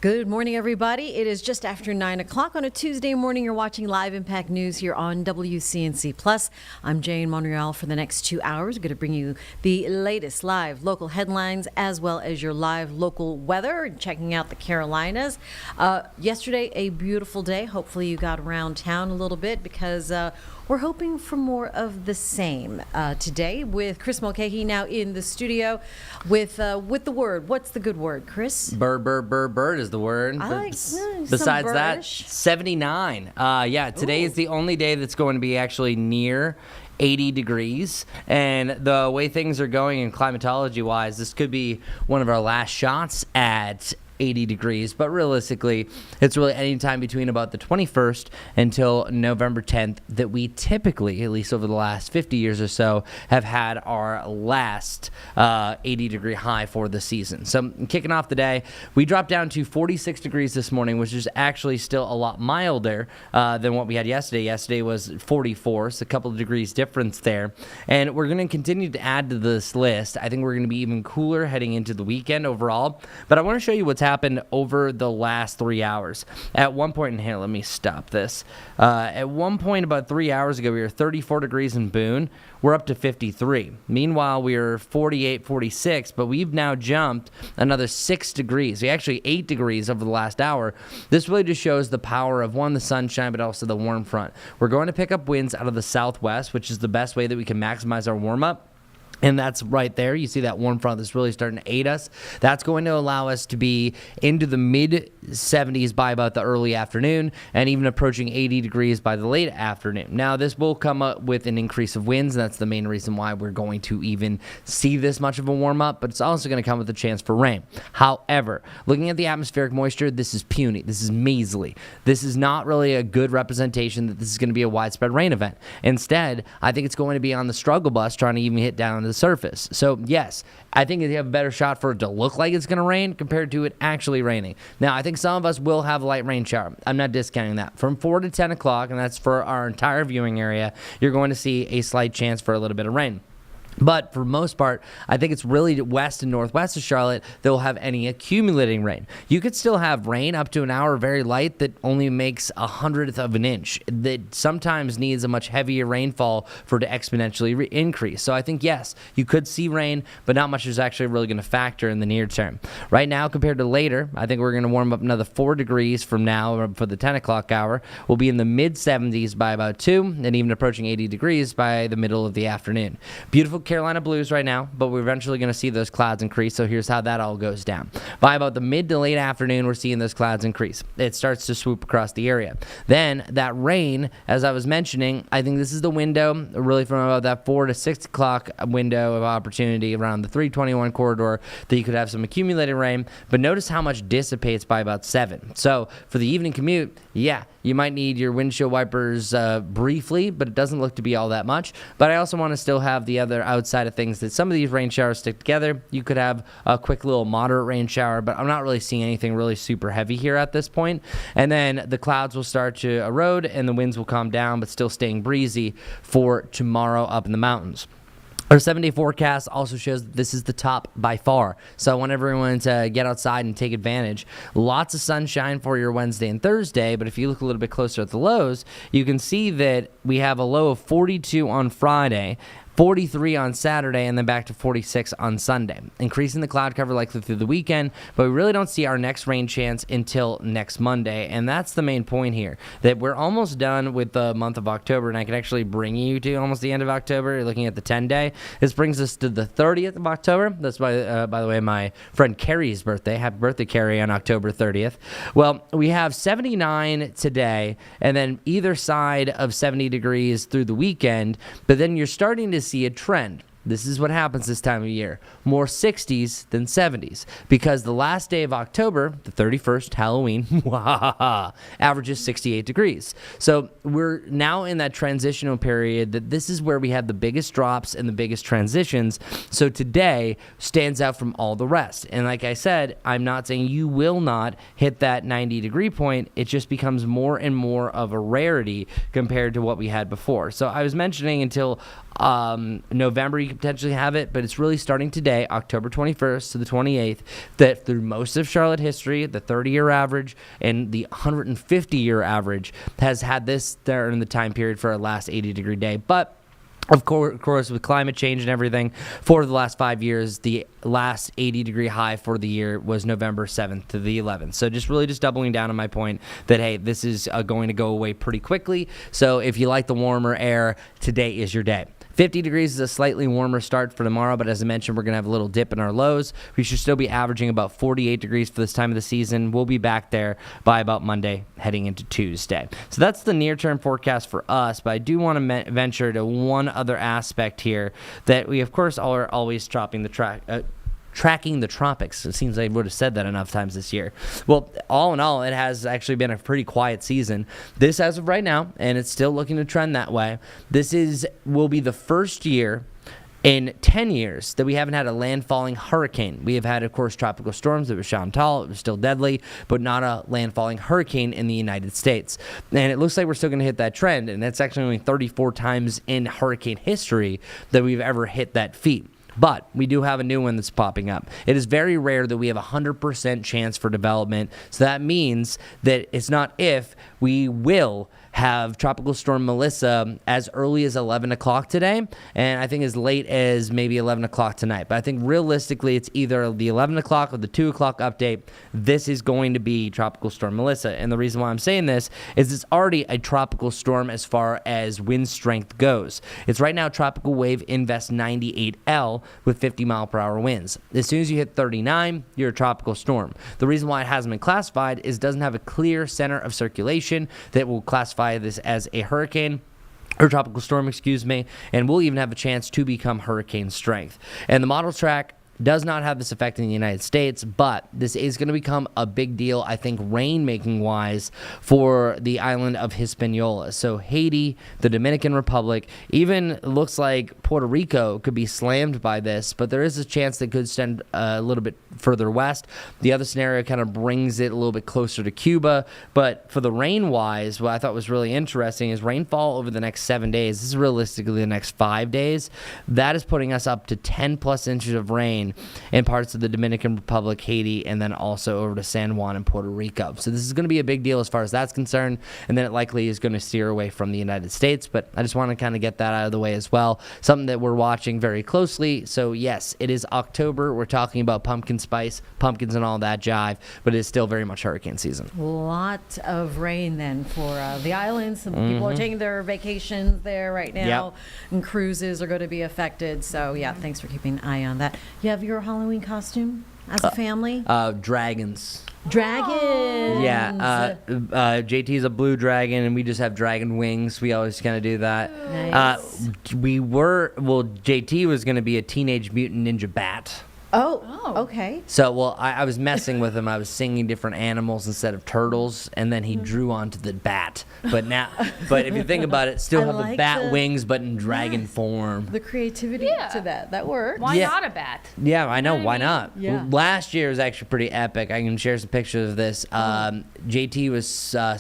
Good morning, everybody. It is just after 9 o'clock on a Tuesday morning. You're watching Live Impact News here on WCNC Plus. I'm Jane Monreal for the next 2 hours. Going to bring you the latest live local headlines as well as your live local weather and checking out the Carolinas. Yesterday, a beautiful day. Hopefully you got around town a little bit because we're hoping for more of the same today with Chris Mulcahy now in the studio with the word. What's the good word, Chris? Bird is the word. I like Besides that, 79. Today is the only day that's going to be actually near 80 degrees. And the way things are going in climatology-wise, this could be one of our last shots at 80 degrees, but realistically, it's really any time between about the 21st until November 10th that we typically, at least over the last 50 years or so, have had our last 80-degree high for the season. So kicking off the day, we dropped down to 46 degrees this morning, which is actually still a lot milder than what we had yesterday. Yesterday was 44, so a couple of degrees difference there. And we're going to continue to add to this list. I think we're going to be even cooler heading into the weekend overall. But I want to show you what's happened over the last 3 hours. At one point, and here, let me stop this. At one point about 3 hours ago, we were 34 degrees in Boone. We're up to 53. Meanwhile, we were 48, 46, but we've now jumped another 6 degrees. We actually 8 degrees over the last hour. This really just shows the power of, one, the sunshine, but also the warm front. We're going to pick up winds out of the southwest, which is the best way that we can maximize our warm-up. And that's right there. You see that warm front that's really starting to aid us. That's going to allow us to be into the mid-70s by about the early afternoon and even approaching 80 degrees by the late afternoon. Now, this will come up with an increase of winds, and that's the main reason why we're going to even see this much of a warm-up, but it's also going to come with a chance for rain. However, looking at the atmospheric moisture, this is puny. This is measly. This is not really a good representation that this is going to be a widespread rain event. Instead, I think it's going to be on the struggle bus trying to even hit down the surface. So yes, I think you have a better shot for it to look like it's going to rain compared to it actually raining. Now, I think some of us will have a light rain shower. I'm not discounting that. From 4 to 10 o'clock, and that's for our entire viewing area, you're going to see a slight chance for a little bit of rain. But for the most part, I think it's really west and northwest of Charlotte that will have any accumulating rain. You could still have rain up to an hour very light that only makes 1/100th of an inch. That sometimes needs a much heavier rainfall for it to exponentially increase. So I think, yes, you could see rain, but not much is actually really going to factor in the near term. Right now, compared to later, I think we're going to warm up another 4 degrees from now for the 10 o'clock hour. We'll be in the mid-70s by about 2 and even approaching 80 degrees by the middle of the afternoon. Beautiful Carolina blues right now, but we're eventually going to see those clouds increase, so here's how that all goes down. By about the mid to late afternoon, we're seeing those clouds increase. It starts to swoop across the area. Then that rain, as I was mentioning, I think this is the window, really from about that 4 to 6 o'clock window of opportunity around the 321 corridor that you could have some accumulated rain, but notice how much dissipates by about 7. So for the evening commute, yeah, you might need your windshield wipers briefly, but it doesn't look to be all that much. But I also want to still have the other outside of things that some of these rain showers stick together. You could have a quick little moderate rain shower, but I'm not really seeing anything really super heavy here at this point. And then the clouds will start to erode and the winds will calm down, but still staying breezy for tomorrow up in the mountains. Our 7-day forecast also shows that this is the top by far. So I want everyone to get outside and take advantage. Lots of sunshine for your Wednesday and Thursday, but if you look a little bit closer at the lows, you can see that we have a low of 42 on Friday, 43 on Saturday, and then back to 46 on Sunday. Increasing the cloud cover likely through the weekend, but we really don't see our next rain chance until next Monday, and that's the main point here, that we're almost done with the month of October, and I can actually bring you to almost the end of October. You're looking at the 10-day. This brings us to the 30th of October. That's, by the way, my friend Carrie's birthday. Happy birthday, Carrie, on October 30th. Well, we have 79 today, and then either side of 70 degrees through the weekend, but then you're starting to see a trend. This is what happens this time of year. More 60s than 70s. Because the last day of October, the 31st, Halloween, averages 68 degrees. So we're now in that transitional period that this is where we have the biggest drops and the biggest transitions. So today stands out from all the rest. And like I said, I'm not saying you will not hit that 90-degree point. It just becomes more and more of a rarity compared to what we had before. So I was mentioning until November, you could potentially have it, but it's really starting today, October 21st to the 28th, that through most of Charlotte history, the 30-year average and the 150-year average has had this during the time period for our last 80-degree day. But of course, with climate change and everything, for the last 5 years, the last 80-degree high for the year was November 7th to the 11th. So just doubling down on my point that, hey, this is going to go away pretty quickly. So if you like the warmer air, today is your day. 50 degrees is a slightly warmer start for tomorrow, but as I mentioned, we're going to have a little dip in our lows. We should still be averaging about 48 degrees for this time of the season. We'll be back there by about Monday, heading into Tuesday. So that's the near-term forecast for us, but I do want to venture to one other aspect here that we, of course, are always tracking the tropics. It seems I would have said that enough times this year. Well, all in all, it has actually been a pretty quiet season. This as of right now, and it's still looking to trend that way. Will be the first year in 10 years that we haven't had a landfalling hurricane. We have had, of course, tropical storms. It was Chantal. It was still deadly, but not a landfalling hurricane in the United States. And it looks like we're still going to hit that trend, and that's actually only 34 times in hurricane history that we've ever hit that feat. But we do have a new one that's popping up. It is very rare that we have a 100% chance for development. So that means that it's not if, we will have Tropical Storm Melissa as early as 11 o'clock today, and I think as late as maybe 11 o'clock tonight. But I think realistically, it's either the 11 o'clock or the 2 o'clock update. This is going to be Tropical Storm Melissa. And the reason why I'm saying this is it's already a tropical storm as far as wind strength goes. It's right now Tropical Wave Invest 98L with 50-mile-per-hour winds. As soon as you hit 39, you're a tropical storm. The reason why it hasn't been classified is it doesn't have a clear center of circulation that will classify this as a hurricane or tropical storm, and we'll even have a chance to become hurricane strength. And the model track does not have this effect in the United States, but this is going to become a big deal, I think, rain-making wise for the island of Hispaniola. So Haiti, the Dominican Republic, even looks like Puerto Rico could be slammed by this, but there is a chance that could extend a little bit further west. The other scenario kind of brings it a little bit closer to Cuba, but for the rain-wise, what I thought was really interesting is rainfall over the next 7 days. This is realistically the next 5 days. That is putting us up to 10-plus inches of rain in parts of the Dominican Republic, Haiti, and then also over to San Juan and Puerto Rico. So this is going to be a big deal as far as that's concerned, and then it likely is going to steer away from the United States. But I just want to kind of get that out of the way as well. Something that we're watching very closely. So yes, it is October. We're talking about pumpkin spice, pumpkins and all that jive, but it is still very much hurricane season. Lot of rain then for the islands. Some people are taking their vacations there right now, and cruises are going to be affected. So yeah, thanks for keeping an eye on that. You have your Halloween costume as a family? Dragons. Dragons. Yeah. JT's a blue dragon, and we just have dragon wings. We always kind of do that. Nice. JT was going to be a Teenage Mutant Ninja Bat. Oh, okay. So, I was messing with him. I was singing different animals instead of turtles, and then he drew onto the bat. But if you think about it, still have the bat wings, but in dragon form. The creativity to that works. Why not a bat? Yeah, I know. Why not? Yeah. Last year was actually pretty epic. I can share some pictures of this. JT was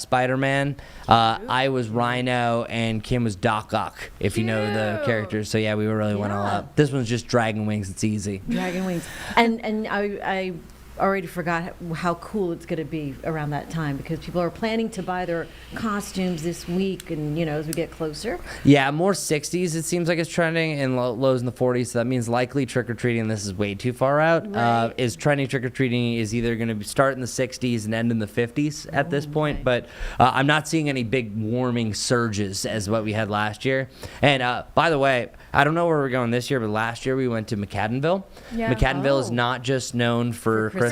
Spider-Man. I was Rhino, and Kim was Doc Ock, if you know the characters. So, yeah, we really went all out. This one's just dragon wings. It's easy. Dragon wings. And I already forgot how cool it's going to be around that time, because people are planning to buy their costumes this week, and as we get closer. Yeah, more 60s it seems like it's trending, and lows in the 40s. So that means likely trick-or-treating, this is way too far out, right. Is trending trick-or-treating is either going to start in the 60s and end in the 50s at this point. Okay. But I'm not seeing any big warming surges as what we had last year. And by the way, I don't know where we're going this year, but last year we went to McAdenville. Yeah. McAdenville is not just known for Christmas.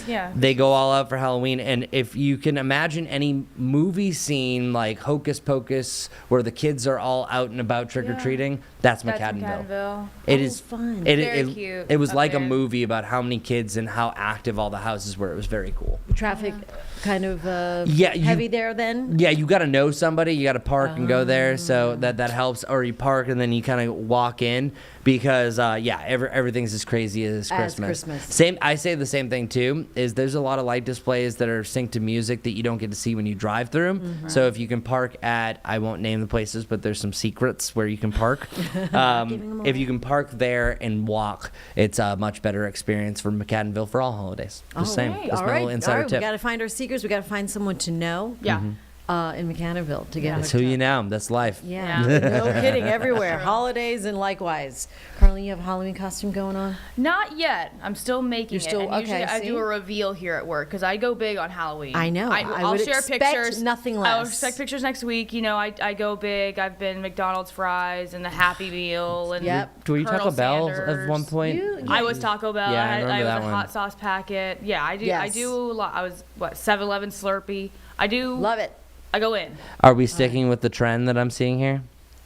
Yeah. They go all out for Halloween. And if you can imagine any movie scene like Hocus Pocus where the kids are all out and about trick-or-treating, that's McAdenville. It is fun. Very cute It was up like a there. movie about how many kids and how active all the houses were. It was very cool. Traffic kind of you- heavy there then? Yeah, you got to know somebody. You got to park and go there, so that helps. Or you park and then you kind of walk in, because everything's as crazy as Christmas. Christmas. I say the same same thing too. Is there's a lot of light displays that are synced to music that you don't get to see when you drive through 'em. So if you can park at, I won't name the places, but there's some secrets where you can park. If you can park there and walk, it's a much better experience for McAdenville for all holidays. Just saying. All Just a right. little insider We tip. got to find our secrets. We got to find someone to know. Yeah. In McAdenville to get That's hooked who you up. know. That's life. Yeah, no kidding. Everywhere, holidays and likewise. Carly, you have a Halloween costume going on? Not yet. I'm still making You're still- it. And usually okay, I see? do a reveal here at work because I go big on Halloween. I know. I I'll would share expect pictures. nothing I'll less. expect pictures next week. You know, I go big. I've been McDonald's fries and the Happy Meal and Yep. Were you Colonel Taco Bell Sanders. at one point? I was Taco Bell. Yeah, I remember I was that a one. hot sauce packet. Yeah, I do. I Yes. do a lot. I was 7-Eleven Slurpee. I do. Love it. I go in. Are we sticking with the trend that I'm seeing here?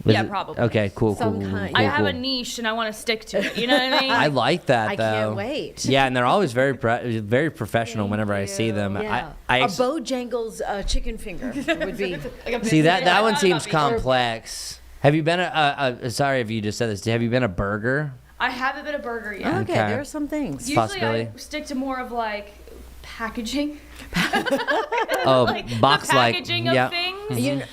Is Yeah, it- probably. Okay, cool, Some cool, kind- cool, I have a cool. niche and I want to stick to it. You know what I mean? I like that I though. can't wait. Yeah, and they're always very professional whenever I see them. Yeah. I A Bojangles chicken finger would be. see that Yeah, one I seems thought about complex. Have you been sorry if you just said this. Have you been a burger? I haven't been a burger yet. Okay, Okay. there are some things. Usually Possibility. I stick to more of like packaging. Oh, Like box the like packaging of yeah. things.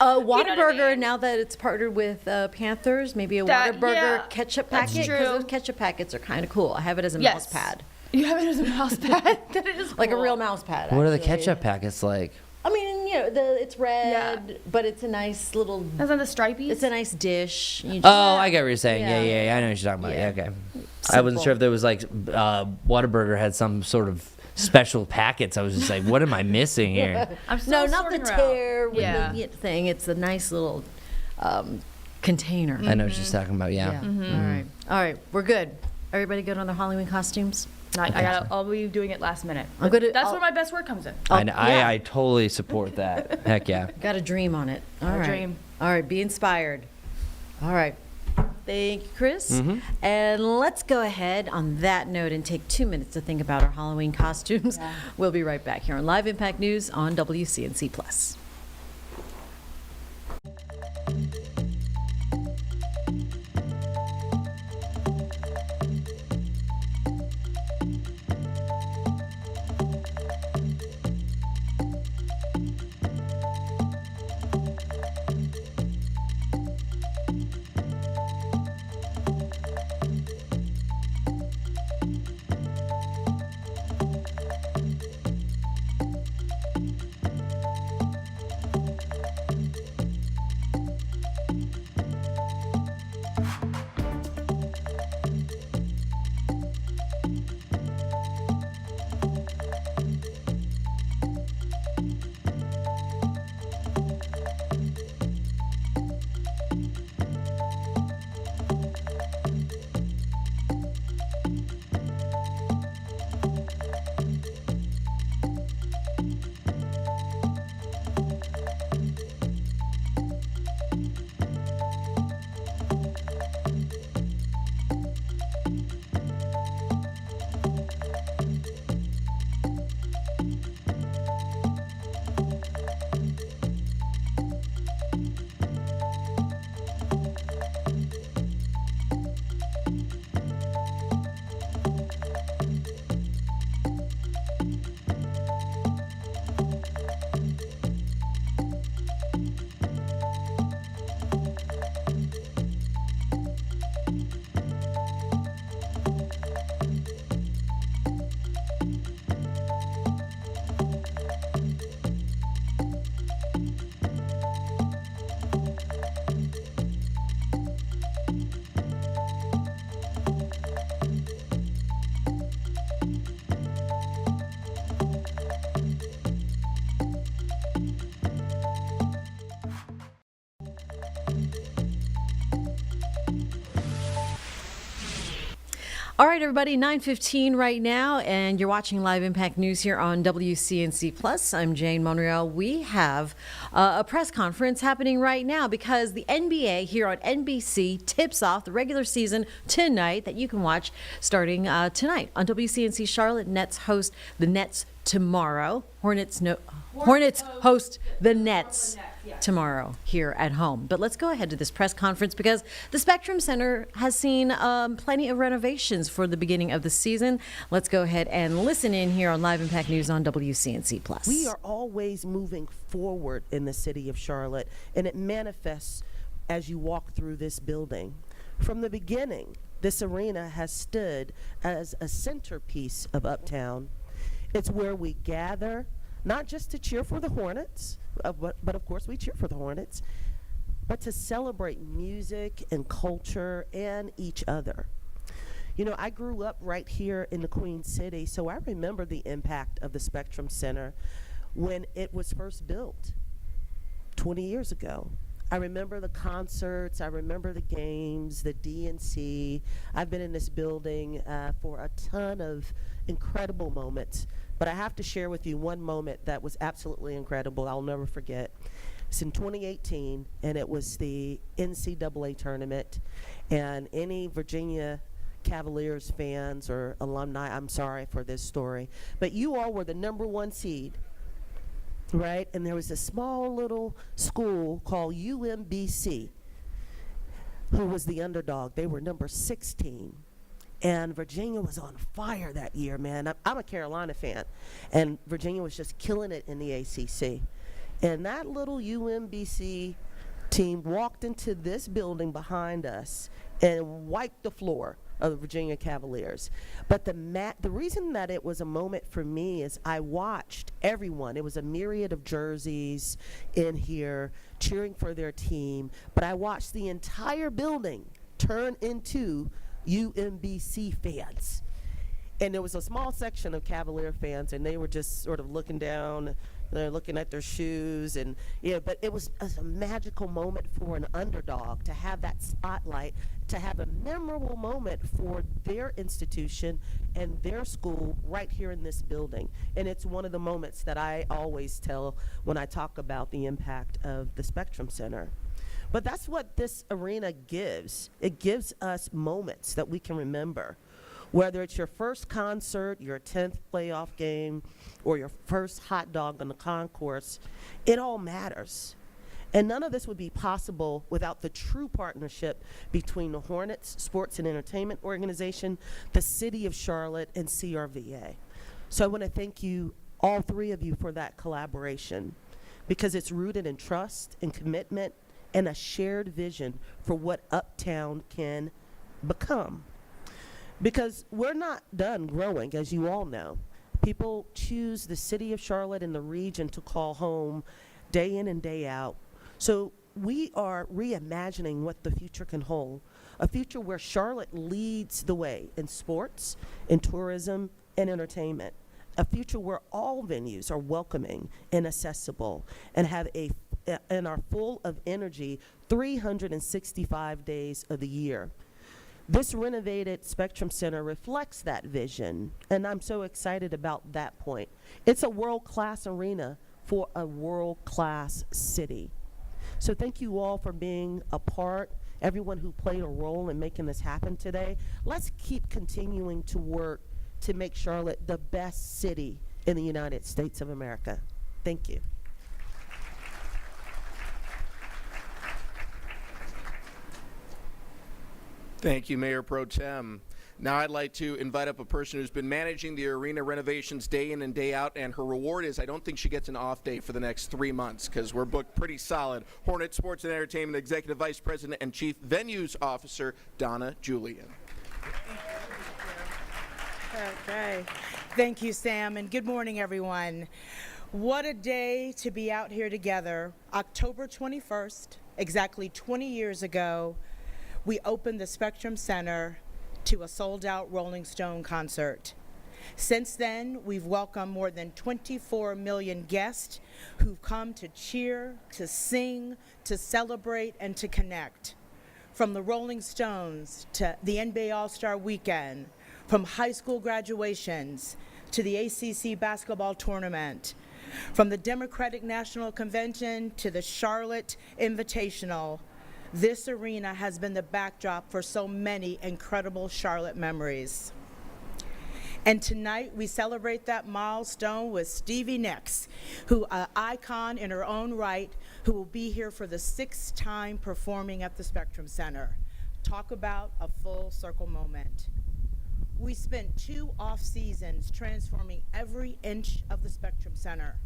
Whataburger, what I mean? now that it's partnered with Panthers, maybe a That- Whataburger yeah, ketchup that's packet. true. Those ketchup packets are kind of cool. I have it as a Yes. mouse pad. You have it as a mouse pad. That is Like a cool. real mouse pad. What are the actually. ketchup packets like? I mean, it's red, but it's a nice little. That's on the stripies. It's a nice dish. You just- Oh, I get what you're saying. Yeah. Yeah, I know what you're talking about. Yeah. Yeah, okay. I wasn't Simple. sure if there was like Whataburger had some sort of special packets. I was just like, what am I missing here? I'm still No, not the sorting her out. tear with Yeah. the thing. It's a nice little container. I know what you're talking about. Yeah. Yeah. All right. We're good. Everybody good on their Halloween costumes? I'll be doing it last minute. I'm good at- That's I'll- where my best work comes in. I, know, yeah. I totally support that. Heck yeah. Got a dream on it. All right. dream. All right. Be inspired. All right. Thank you, Chris. Mm-hmm. And let's go ahead on that note and take 2 minutes to think about our Halloween costumes. We'll be right back here on Live Impact News on WCNC Plus. All right, everybody, 9:15 right now, and you're watching Live Impact News here on WCNC Plus. I'm Jane Monreal. We have a press conference happening right now because the NBA here on NBC tips off the regular season tonight that you can watch starting tonight on WCNC Charlotte. Nets host the Nets tomorrow. Hornets host the Nets. tomorrow here at home. But let's go ahead to this press conference because the Spectrum Center has seen plenty of renovations for the beginning of the season. Let's go ahead and listen in here on Live Impact News on WCNC Plus. We are always moving forward in the city of Charlotte, and it manifests as you walk through this building. From the beginning, this arena has stood as a centerpiece of Uptown. It's where we gather, not just to cheer for the Hornets, but of course we cheer for the Hornets, but to celebrate music and culture and each other. You know, I grew up right here in the Queen City, so I remember the impact of the Spectrum Center when it was first built 20 years ago. I remember the concerts, I remember the games, the DNC. I've been in this building for a ton of incredible moments, but I have to share with you one moment that was absolutely incredible. I'll never forget. It's in 2018, and it was the NCAA tournament, and any Virginia Cavaliers fans or alumni, I'm sorry for this story, but you all were the #1 seed. Right? And there was a small little school called UMBC who was the underdog. They were number 16. And Virginia was on fire that year, man. I'm a Carolina fan. And Virginia was just killing it in the ACC. And that little UMBC team walked into this building behind us and wiped the floor of the Virginia Cavaliers. But the reason that it was a moment for me is I watched everyone. It was a myriad of jerseys in here cheering for their team, but I watched the entire building turn into UMBC fans. And there was a small section of Cavalier fans, and they were just sort of looking down. They're looking at their shoes, and but it was a magical moment for an underdog to have that spotlight, to have a memorable moment for their institution and their school right here in this building. And it's one of the moments that I always tell when I talk about the impact of the Spectrum Center. But that's what this arena gives. It gives us moments that we can remember. Whether it's your first concert, your 10th playoff game, or your first hot dog on the concourse, it all matters. And none of this would be possible without the true partnership between the Hornets Sports and Entertainment Organization, the City of Charlotte, and CRVA. So I want to thank you, all three of you, for that collaboration, because it's rooted in trust and commitment and a shared vision for what Uptown can become. Because we're not done growing, as you all know. People choose the city of Charlotte and the region to call home day in and day out. So we are reimagining what the future can hold, a future where Charlotte leads the way in sports, in tourism, and entertainment, a future where all venues are welcoming and accessible and and are full of energy 365 days of the year. This renovated Spectrum Center reflects that vision, and I'm so excited about that point. It's a world-class arena for a world-class city. So thank you all for being a part, everyone who played a role in making this happen today. Let's keep continuing to work to make Charlotte the best city in the United States of America. Thank you. Thank you, Mayor Pro Tem. Now I'd like to invite up a person who's been managing the arena renovations day in and day out, and her reward is I don't think she gets an off day for the next 3 months because we're booked pretty solid. Hornet Sports and Entertainment Executive Vice President and Chief Venues Officer, Donna Julian. Okay. Thank you, Sam, and good morning, everyone. What a day to be out here together. October 21st, exactly 20 years ago, we opened the Spectrum Center to a sold-out Rolling Stone concert. Since then, we've welcomed more than 24 million guests who've come to cheer, to sing, to celebrate, and to connect. From the Rolling Stones to the NBA All-Star Weekend, from high school graduations to the ACC basketball tournament, from the Democratic National Convention to the Charlotte Invitational, this arena has been the backdrop for so many incredible Charlotte memories. And tonight we celebrate that milestone with Stevie Nicks, who an icon in her own right, who will be here for the 6th time performing at the Spectrum Center. Talk about a full circle moment. We spent 2 off seasons transforming every inch of the Spectrum Center.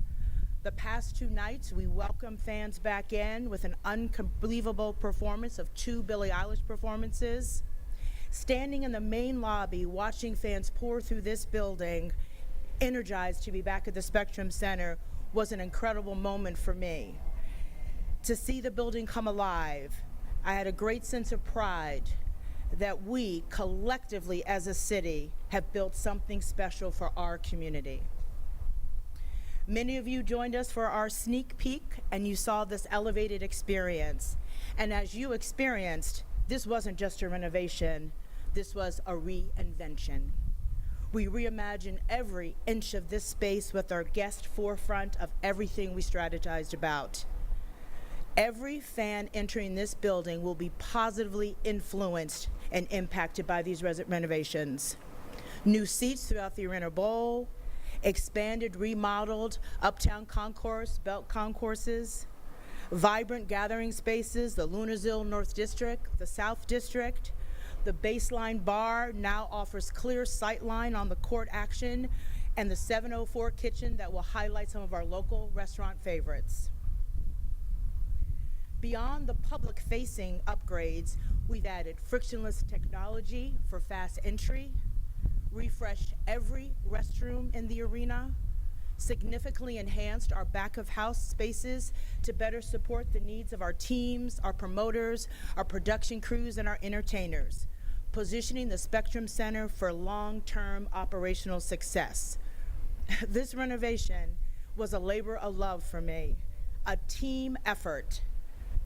The past 2 nights, we welcomed fans back in with an unbelievable performance of 2 Billie Eilish performances. Standing in the main lobby, watching fans pour through this building, energized to be back at the Spectrum Center, was an incredible moment for me. To see the building come alive, I had a great sense of pride that we collectively as a city have built something special for our community. Many of you joined us for our sneak peek, and you saw this elevated experience. And as you experienced, this wasn't just a renovation, this was a reinvention. We reimagined every inch of this space with our guest forefront of everything we strategized about. Every fan entering this building will be positively influenced and impacted by these renovations. New seats throughout the Arena Bowl, expanded, remodeled Uptown Concourse, Belt Concourses, vibrant gathering spaces, the Lunenville North District, the South District. The Baseline Bar now offers clear sightline on the court action, and the 704 kitchen that will highlight some of our local restaurant favorites. Beyond the public-facing upgrades, we've added frictionless technology for fast entry, refreshed every restroom in the arena, significantly enhanced our back-of-house spaces to better support the needs of our teams, our promoters, our production crews, and our entertainers, positioning the Spectrum Center for long-term operational success. This renovation was a labor of love for me, a team effort.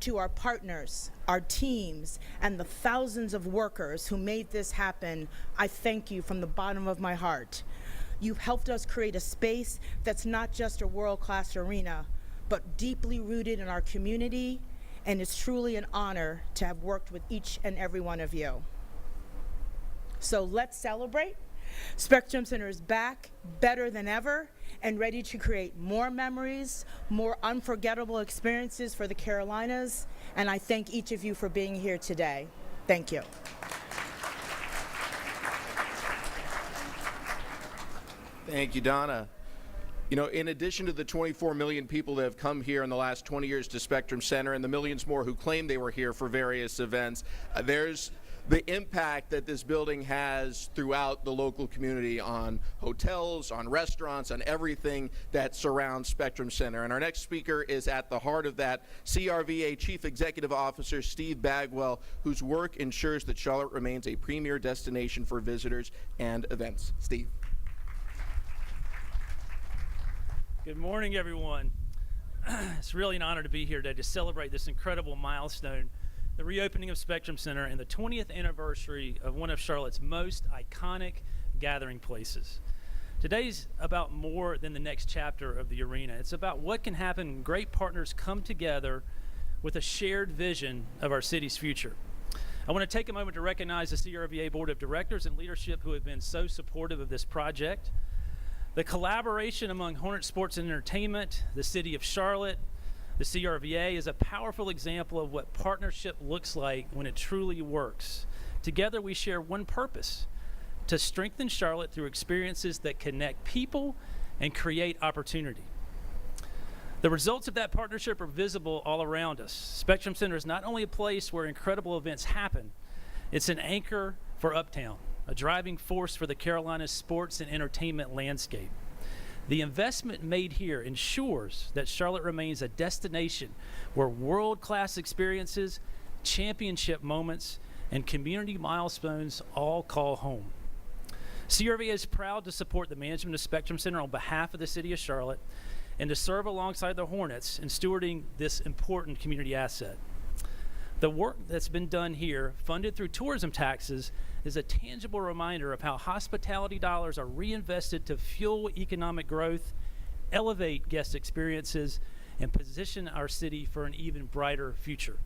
To our partners, our teams, and the thousands of workers who made this happen, I thank you from the bottom of my heart. You've helped us create a space that's not just a world-class arena, but deeply rooted in our community, and it's truly an honor to have worked with each and every one of you. So let's celebrate. Spectrum Center is back, better than ever, and ready to create more memories, more unforgettable experiences for the Carolinas, and I thank each of you for being here today. Thank you. Thank you, Donna. You know, in addition to the 24 million people that have come here in the last 20 years to Spectrum Center and the millions more who claim they were here for various events, there's the impact that this building has throughout the local community on hotels, on restaurants, on everything that surrounds Spectrum Center. And our next speaker is at the heart of that, CRVA Chief Executive Officer Steve Bagwell, whose work ensures that Charlotte remains a premier destination for visitors and events. Steve. Good morning, everyone. It's really an honor to be here today to celebrate this incredible milestone, the reopening of Spectrum Center and the 20th anniversary of one of Charlotte's most iconic gathering places. Today's about more than the next chapter of the arena. It's about what can happen when great partners come together with a shared vision of our city's future. I want to take a moment to recognize the CRVA Board of Directors and leadership who have been so supportive of this project. The collaboration among Hornet Sports and Entertainment, the City of Charlotte, the CRVA is a powerful example of what partnership looks like when it truly works. Together we share one purpose: to strengthen Charlotte through experiences that connect people and create opportunity. The results of that partnership are visible all around us. Spectrum Center is not only a place where incredible events happen, it's an anchor for Uptown, a driving force for the Carolinas sports and entertainment landscape. The investment made here ensures that Charlotte remains a destination where world-class experiences, championship moments, and community milestones all call home. CRVA is proud to support the management of Spectrum Center on behalf of the City of Charlotte and to serve alongside the Hornets in stewarding this important community asset. The work that's been done here, funded through tourism taxes, is a tangible reminder of how hospitality dollars are reinvested to fuel economic growth, elevate guest experiences, and position our city for an even brighter future.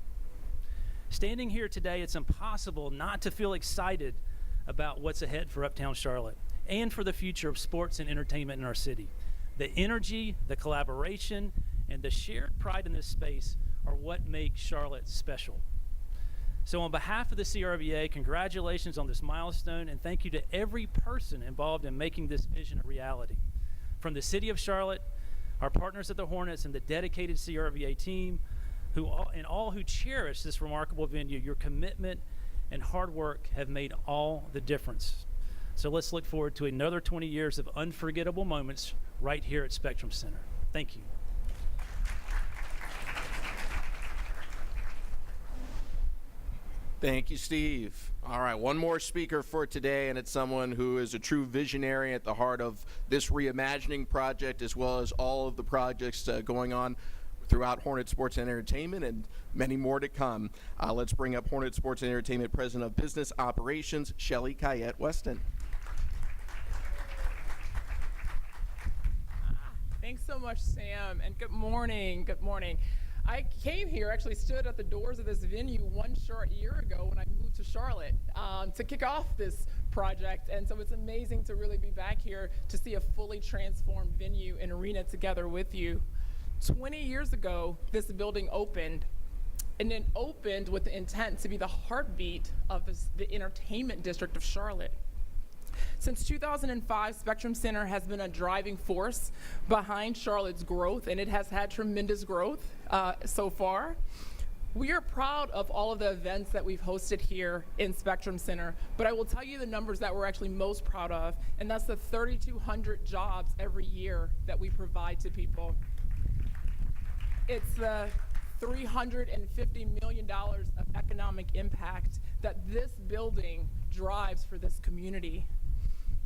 Standing here today, it's impossible not to feel excited about what's ahead for Uptown Charlotte and for the future of sports and entertainment in our city. The energy, the collaboration, and the shared pride in this space are what make Charlotte special. So on behalf of the CRVA, congratulations on this milestone, and thank you to every person involved in making this vision a reality. From the City of Charlotte, our partners at the Hornets, and the dedicated CRVA team, all who cherish this remarkable venue, your commitment and hard work have made all the difference. So let's look forward to another 20 years of unforgettable moments right here at Spectrum Center. Thank you. Thank you, Steve. All right, one more speaker for today, and it's someone who is a true visionary at the heart of this reimagining project, as well as all of the projects going on throughout Hornet Sports and Entertainment, and many more to come. Let's bring up Hornet Sports and Entertainment President of Business Operations, Shelly Kayette-Weston. Thanks so much, Sam, and good morning. Good morning. I came here, actually stood at the doors of this venue one short year ago when I moved to Charlotte to kick off this project. And so it's amazing to really be back here to see a fully transformed venue and arena together with you. 20 years ago, this building opened, and it opened with the intent to be the heartbeat of the entertainment district of Charlotte. Since 2005, Spectrum Center has been a driving force behind Charlotte's growth, and it has had tremendous growth so far. We are proud of all of the events that we've hosted here in Spectrum Center, but I will tell you the numbers that we're actually most proud of, and that's the 3,200 jobs every year that we provide to people. It's the $350 million of economic impact that this building drives for this community.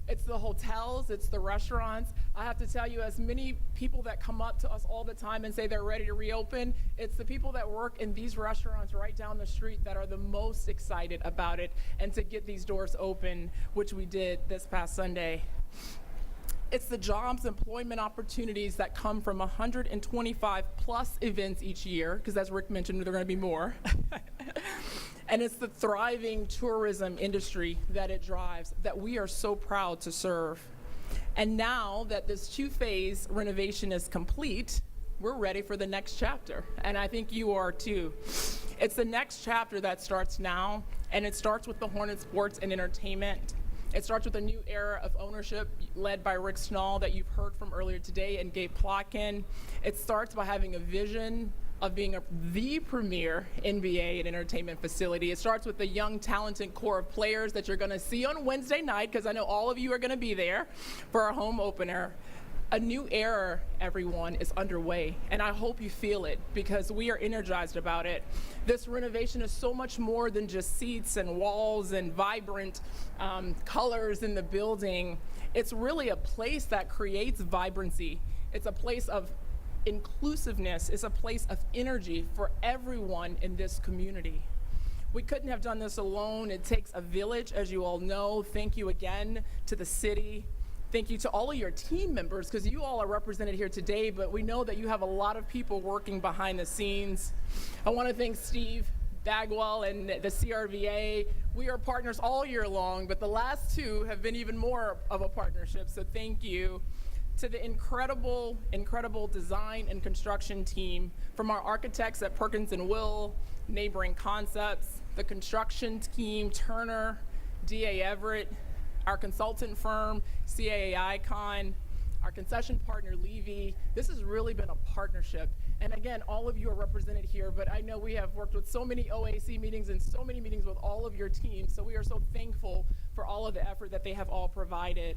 It's the hotels, it's the restaurants. I have to tell you, as many people that come up to us all the time and say they're ready to reopen, it's the people that work in these restaurants right down the street that are the most excited about it and to get these doors open, which we did this past Sunday. It's the jobs, employment opportunities that come from 125 plus events each year, because as Rick mentioned, there are going to be more. And it's the thriving tourism industry that it drives that we are so proud to serve. And now that this two-phase renovation is complete, we're ready for the next chapter. And I think you are too. It's the next chapter that starts now, and it starts with the Hornet Sports and Entertainment. It starts with a new era of ownership led by Rick Schnall that you've heard from earlier today, and Gabe Plotkin. It starts by having a vision of being the premier NBA and entertainment facility. It starts with the young, talented core of players that you're gonna see on Wednesday night, because I know all of you are gonna be there for our home opener. A new era, everyone, is underway, and I hope you feel it, because we are energized about it. This renovation is so much more than just seats and walls and vibrant colors in the building. It's really a place that creates vibrancy. It's a place of inclusiveness. It's a place of energy for everyone in this community. We couldn't have done this alone. It takes a village, as you all know. Thank you again to the city. Thank you to all of your team members, because you all are represented here today, but we know that you have a lot of people working behind the scenes. I want to thank Steve Bagwell and the CRVA. We are partners all year long, but the last two have been even more of a partnership, so thank you. To the incredible design and construction team, from our architects at Perkins & Will, Neighboring Concepts, the construction team, Turner, D.A. Everett, our consultant firm, CAA Icon, our concession partner, Levy. This has really been a partnership. And again, all of you are represented here, but I know we have worked with so many OAC meetings and so many meetings with all of your teams, so we are so thankful for all of the effort that they have all provided.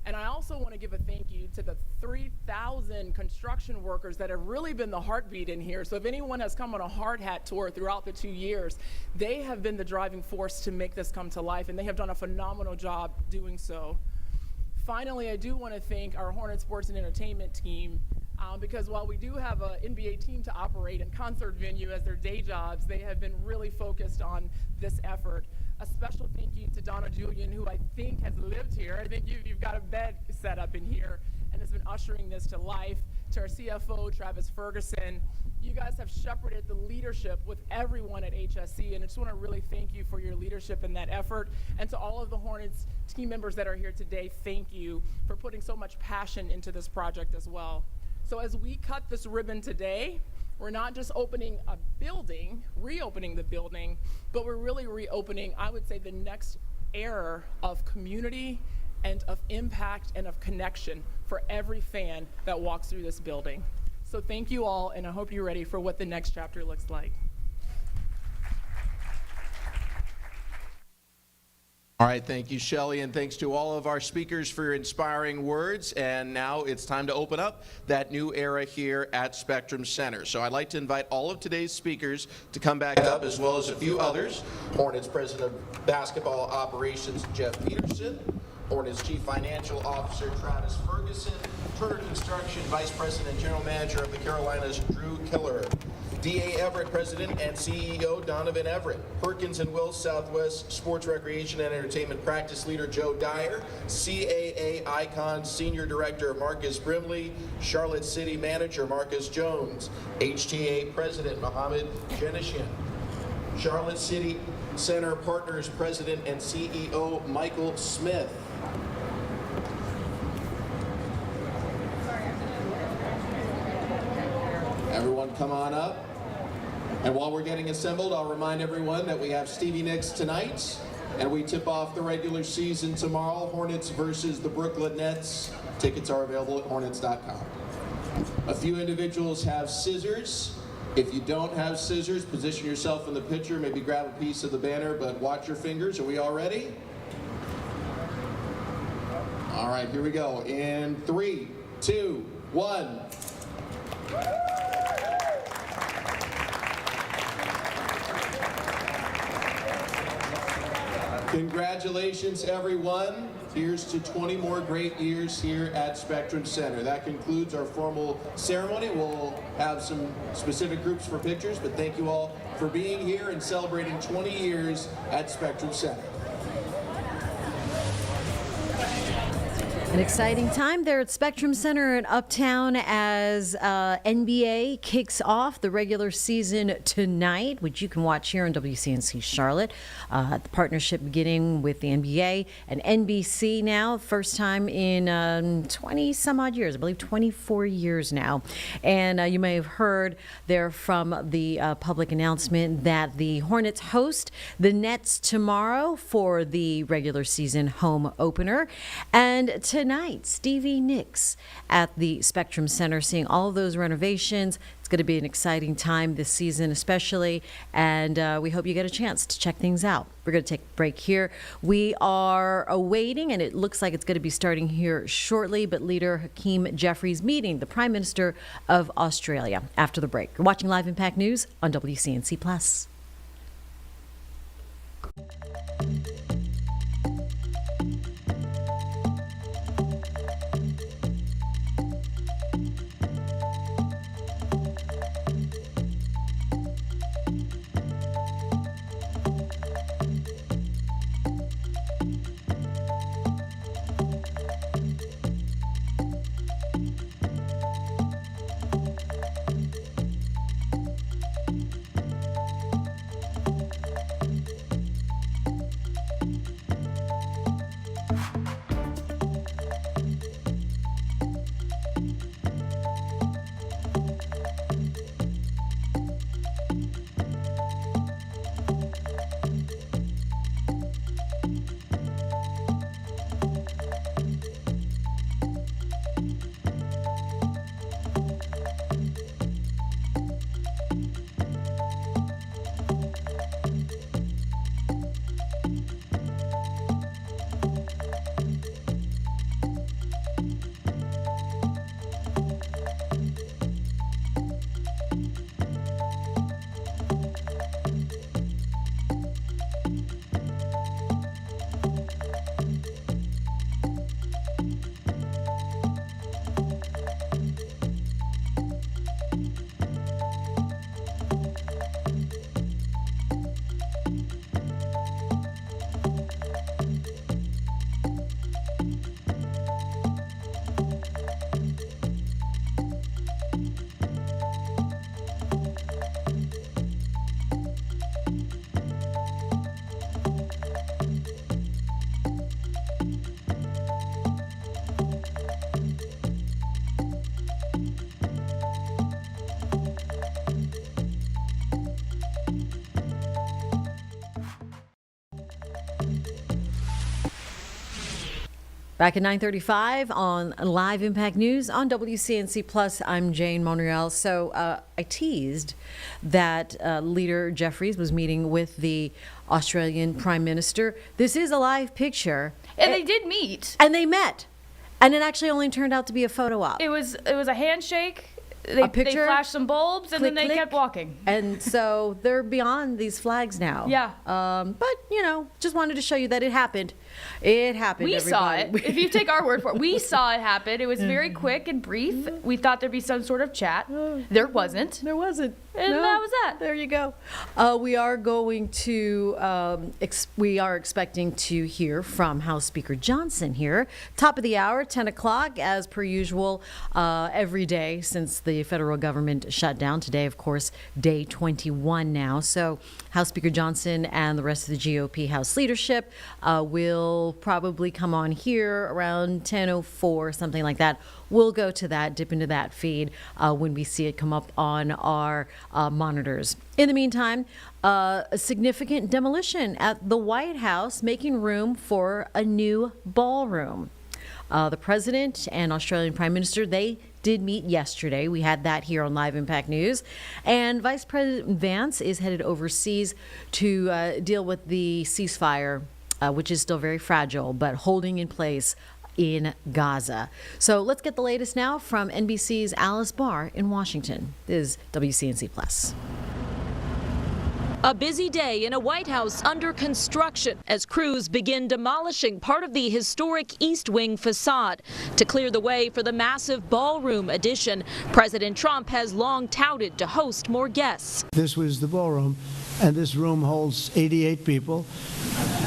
And I also want to give a thank you to the 3,000 construction workers that have really been the heartbeat in here. So if anyone has come on a hard hat tour throughout the 2 years, they have been the driving force to make this come to life, and they have done a phenomenal job doing so. Finally, I do want to thank our Hornet Sports and Entertainment team, because while we do have an NBA team to operate and concert venue as their day jobs, they have been really focused on this effort. A special thank you to Donna Julian, who I think has lived here. I think you've got a bed set up in here and has been ushering this to life. to our CFO, Travis Ferguson. You guys have shepherded the leadership with everyone at HSC, and I just want to really thank you for your leadership in that effort. And to all of the Hornets team members that are here today, thank you for putting so much passion into this project as well. So as we cut this ribbon today, we're not just opening a building, reopening the building, but we're really reopening, I would say, the next era of community and of impact and of connection for every fan that walks through this building. So thank you all, and I hope you're ready for what the next chapter looks like. All right, thank you, Shelley, and thanks to all of our speakers for your inspiring words. And now it's time to open up that new era here at Spectrum Center. So I'd like to invite all of today's speakers to come back up, as well as a few others. Hornets President of Basketball Operations, Jeff Peterson. Hornets Chief Financial Officer, Travis Ferguson. Turner Construction Vice President and General Manager of the Carolinas, Drew Killer. D.A. Everett, President and CEO, Donovan Everett. Perkins and Wills Southwest Sports Recreation and Entertainment Practice Leader, Joe Dyer. CAA Icon Senior Director, Marcus Brimley. Charlotte City Manager, Marcus Jones. HTA President, Mohammed Jenishian. Charlotte City Center Partners President and CEO, Michael Smith. Everyone come on up. And while we're getting assembled, I'll remind everyone that we have Stevie Nicks tonight, and we tip off the regular season tomorrow, Hornets versus the Brooklyn Nets. Tickets are available at hornets.com. A few individuals have scissors. If you don't have scissors, position yourself in the picture, maybe grab a piece of the banner, but watch your fingers. Are we all ready? All right, here we go. In 3, 2, 1. Congratulations, everyone. Here's to 20 more great years here at Spectrum Center. That concludes our formal ceremony. We'll have some specific groups for pictures, but thank you all for being here and celebrating 20 years at Spectrum Center. An exciting time there at Spectrum Center in Uptown as NBA kicks off the regular season tonight, which you can watch here on WCNC Charlotte. The partnership beginning with the NBA and NBC now, first time in 20 some odd years, I believe 24 years now. And you may have heard there from the public announcement that the Hornets host the Nets tomorrow for the regular season home opener. And tonight, Stevie Nicks at the Spectrum Center, seeing all of those renovations. It's going to be an exciting time this season, especially, and we hope you get a chance to check things out. We're going to take a break here. We are awaiting, and it looks like it's going to be starting here shortly, but Leader Hakeem Jeffries meeting the Prime Minister of Australia after the break. You're watching Live Impact News on WCNC Plus. Back at 9:35 on Live Impact News on WCNC Plus. I'm Jane Monreal. So I teased that Leader Jeffries was meeting with the Australian Prime Minister. This is a live picture. And they did meet. And they met. And it actually only turned out to be a photo op. It was a handshake. They picture, flashed some bulbs, and click, then they click. kept walking. And so they're beyond these flags now. Yeah. But, just wanted to show you that it happened. It happened, We saw it. everybody. If you take our word for it, we saw it happen. It was very quick and brief. We thought there'd be some sort of chat. There wasn't. There wasn't. And that was that. There you go. We are going to, we are expecting to hear from House Speaker Johnson here. Top of the hour, 10 o'clock, as per usual, every day since the federal government shut down. Today, of course, day 21 now. So House Speaker Johnson and the rest of the GOP House leadership will probably come on here around 10:04, something like that. We'll go to that, dip into that feed when we see it come up on our monitors. In the meantime, a significant demolition at the White House, making room for a new ballroom. The president and Australian Prime Minister, they did meet yesterday. We had that here on Live Impact News. And Vice President Vance is headed overseas to deal with the ceasefire, which is still very fragile, but holding in place in Gaza. So let's get the latest now from NBC's Alice Barr in Washington. This is WCNC Plus. A busy day in a White House under construction as crews begin demolishing part of the historic East Wing facade to clear the way for the massive ballroom addition President Trump has long touted to host more guests. This was the ballroom, and this room holds 88 people,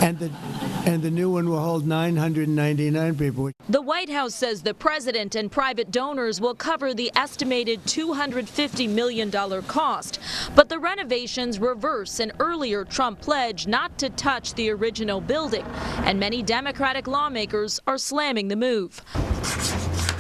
and the new one will hold 999 people. The White House says the president and private donors will cover the estimated $250 million cost, but the renovations reverse an earlier Trump pledge not to touch the original building, and many Democratic lawmakers are slamming the move.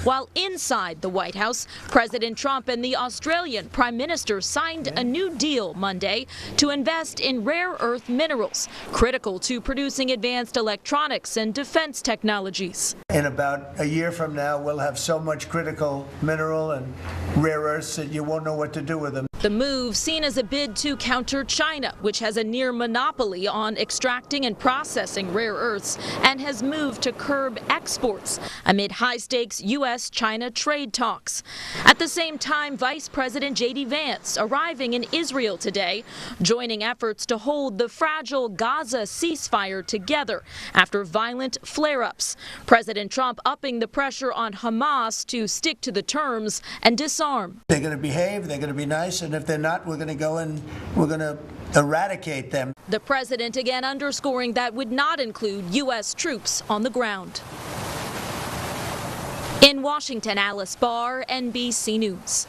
While inside the White House, President Trump and the Australian Prime Minister signed a new deal Monday to invest in rare earth minerals, critical to producing advanced electronics and defense technologies. In about a year from now, we'll have so much critical mineral and rare earths that you won't know what to do with them. The move seen as a bid to counter China, which has a near monopoly on extracting and processing rare earths and has moved to curb exports amid high-stakes U.S.-China trade talks. At the same time, Vice President J.D. Vance arriving in Israel today, joining efforts to hold the fragile Gaza ceasefire together after violent flare-ups. President Trump upping the pressure on Hamas to stick to the terms and disarm. They're going to behave, they're going to be nice, and if they're not, we're going to go and we're going to eradicate them. The president again underscoring that would not include U.S. troops on the ground. In Washington, Alice Barr, NBC News.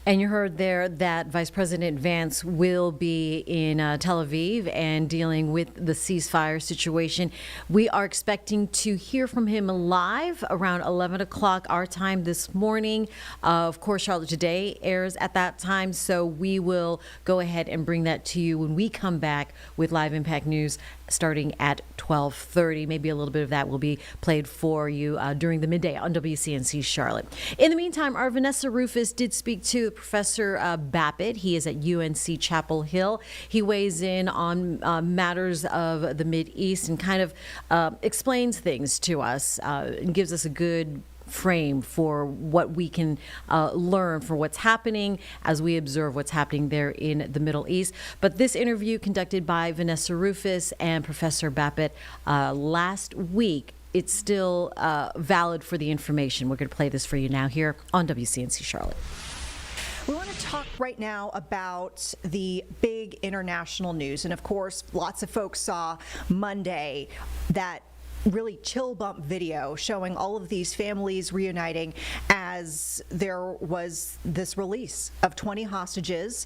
And you heard there that Vice President Vance will be in Tel Aviv and dealing with the ceasefire situation. We are expecting to hear from him live around 11 o'clock our time this morning. Of course, Charlotte Today airs at that time, so we will go ahead and bring that to you when we come back with Live Impact News starting at 12:30. Maybe a little bit of that will be played for you during the midday on WCNC Charlotte. In the meantime, our Vanessa Rufus did speak to Professor Babbitt. He is at UNC Chapel Hill. He weighs in on matters of the Mideast and kind of explains things to us and gives us a good frame for what we can learn for what's happening as we observe what's happening there in the Middle East. But this interview conducted by Vanessa Rufus and Professor Babbitt last week, it's still valid for the information. We're going to play this for you now here on WCNC Charlotte. We want to talk right now about the big international news. And of course, lots of folks saw Monday that really chill bump video showing all of these families reuniting as there was this release of 20 hostages,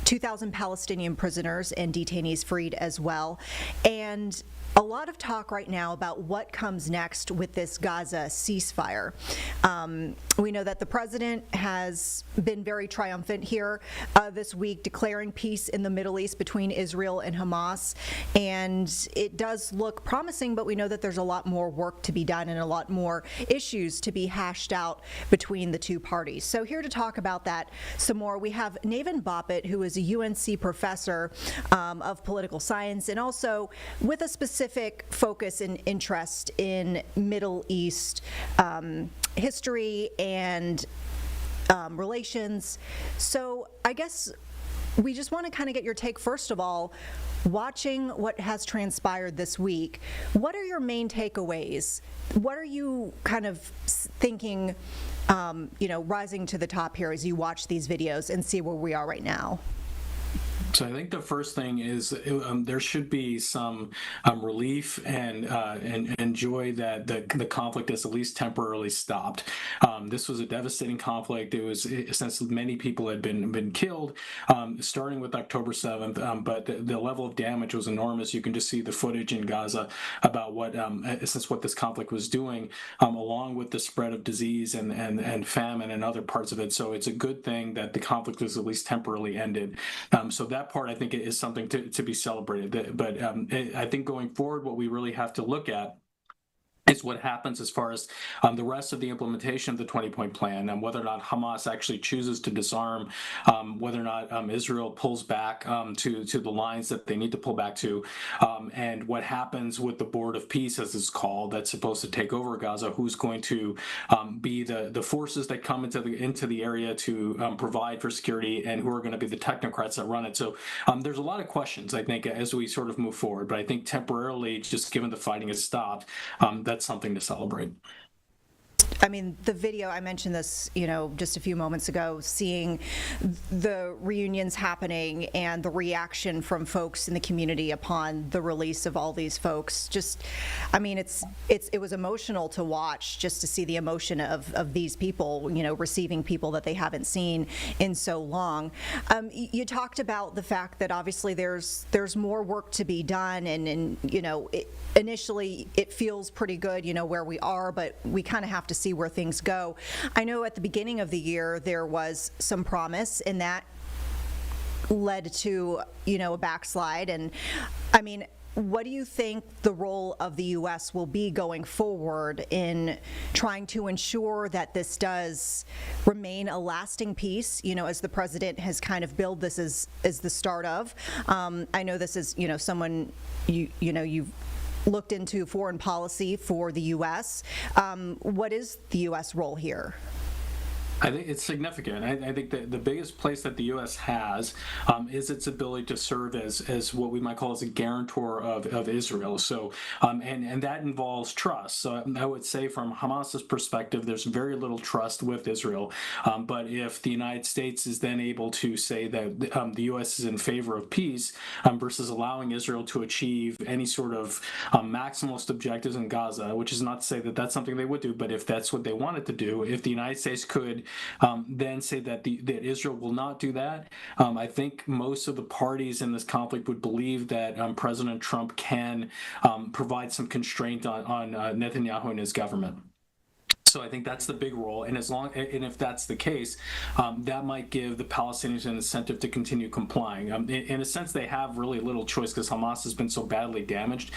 2,000 Palestinian prisoners and detainees freed as well. And And a lot of talk right now about what comes next with this Gaza ceasefire. We know that the president has been very triumphant here this week, declaring peace in the Middle East between Israel and Hamas. And it does look promising, but we know that there's a lot more work to be done and a lot more issues to be hashed out between the two parties. So here to talk about that some more, we have Naven Boppet, who is a UNC professor of political science and also with a specific focus and interest in Middle East history and relations. So I guess we just want to kind of get your take, first of all, watching what has transpired this week. What are your main takeaways? What are you kind of thinking, rising to the top here as you watch these videos and see where we are right now? So I think the first thing is there should be some relief and joy that the conflict is at least temporarily stopped. This was a devastating conflict. It was, since many people had been killed, starting with October 7th, but the level of damage was enormous. You can just see the footage in Gaza about what this conflict was doing, along with the spread of disease and famine and other parts of it. So it's a good thing that the conflict was at least temporarily ended. So that part, I think, is something to be celebrated. But I think going forward, what we really have to look at is what happens as far as the rest of the implementation of the 20-point plan, and whether or not Hamas actually chooses to disarm, whether or not Israel pulls back to the lines that they need to pull back to, and what happens with the Board of Peace, as it's called, that's supposed to take over Gaza, who's going to be the forces that come into the area to provide for security, and who are going to be the technocrats that run it. So there's a lot of questions, I think, as we sort of move forward. But I think temporarily, just given the fighting has stopped, that's something to celebrate. I mean, the video, I mentioned this, just a few moments ago, seeing the reunions happening and the reaction from folks in the community upon the release of all these folks. Just, I mean, it was emotional to watch, just to see the emotion of these people, receiving people that they haven't seen in so long. You talked about the fact that obviously there's more work to be done, and initially it feels pretty good, where we are, but we kind of have to see where things go. I know at the beginning of the year there was some promise, and that led to a backslide. And I mean, what do you think the role of the U.S. will be going forward in trying to ensure that this does remain a lasting peace, as the president has kind of billed this as the start of? I know this is, someone you've looked into foreign policy for the U.S. What is the U.S. role here? I think it's significant. I think that the biggest place that the U.S. has is its ability to serve as what we might call as a guarantor of Israel. So, and that involves trust. So I would say from Hamas's perspective, there's very little trust with Israel. But if the United States is then able to say that the U.S. is in favor of peace versus allowing Israel to achieve any sort of maximalist objectives in Gaza, which is not to say that that's something they would do, but if that's what they wanted to do, if the United States could then say that Israel will not do that, I think most of the parties in this conflict would believe that President Trump can provide some constraint on Netanyahu and his government. So I think that's the big role, and if that's the case, that might give the Palestinians an incentive to continue complying. In a sense, they have really little choice because Hamas has been so badly damaged.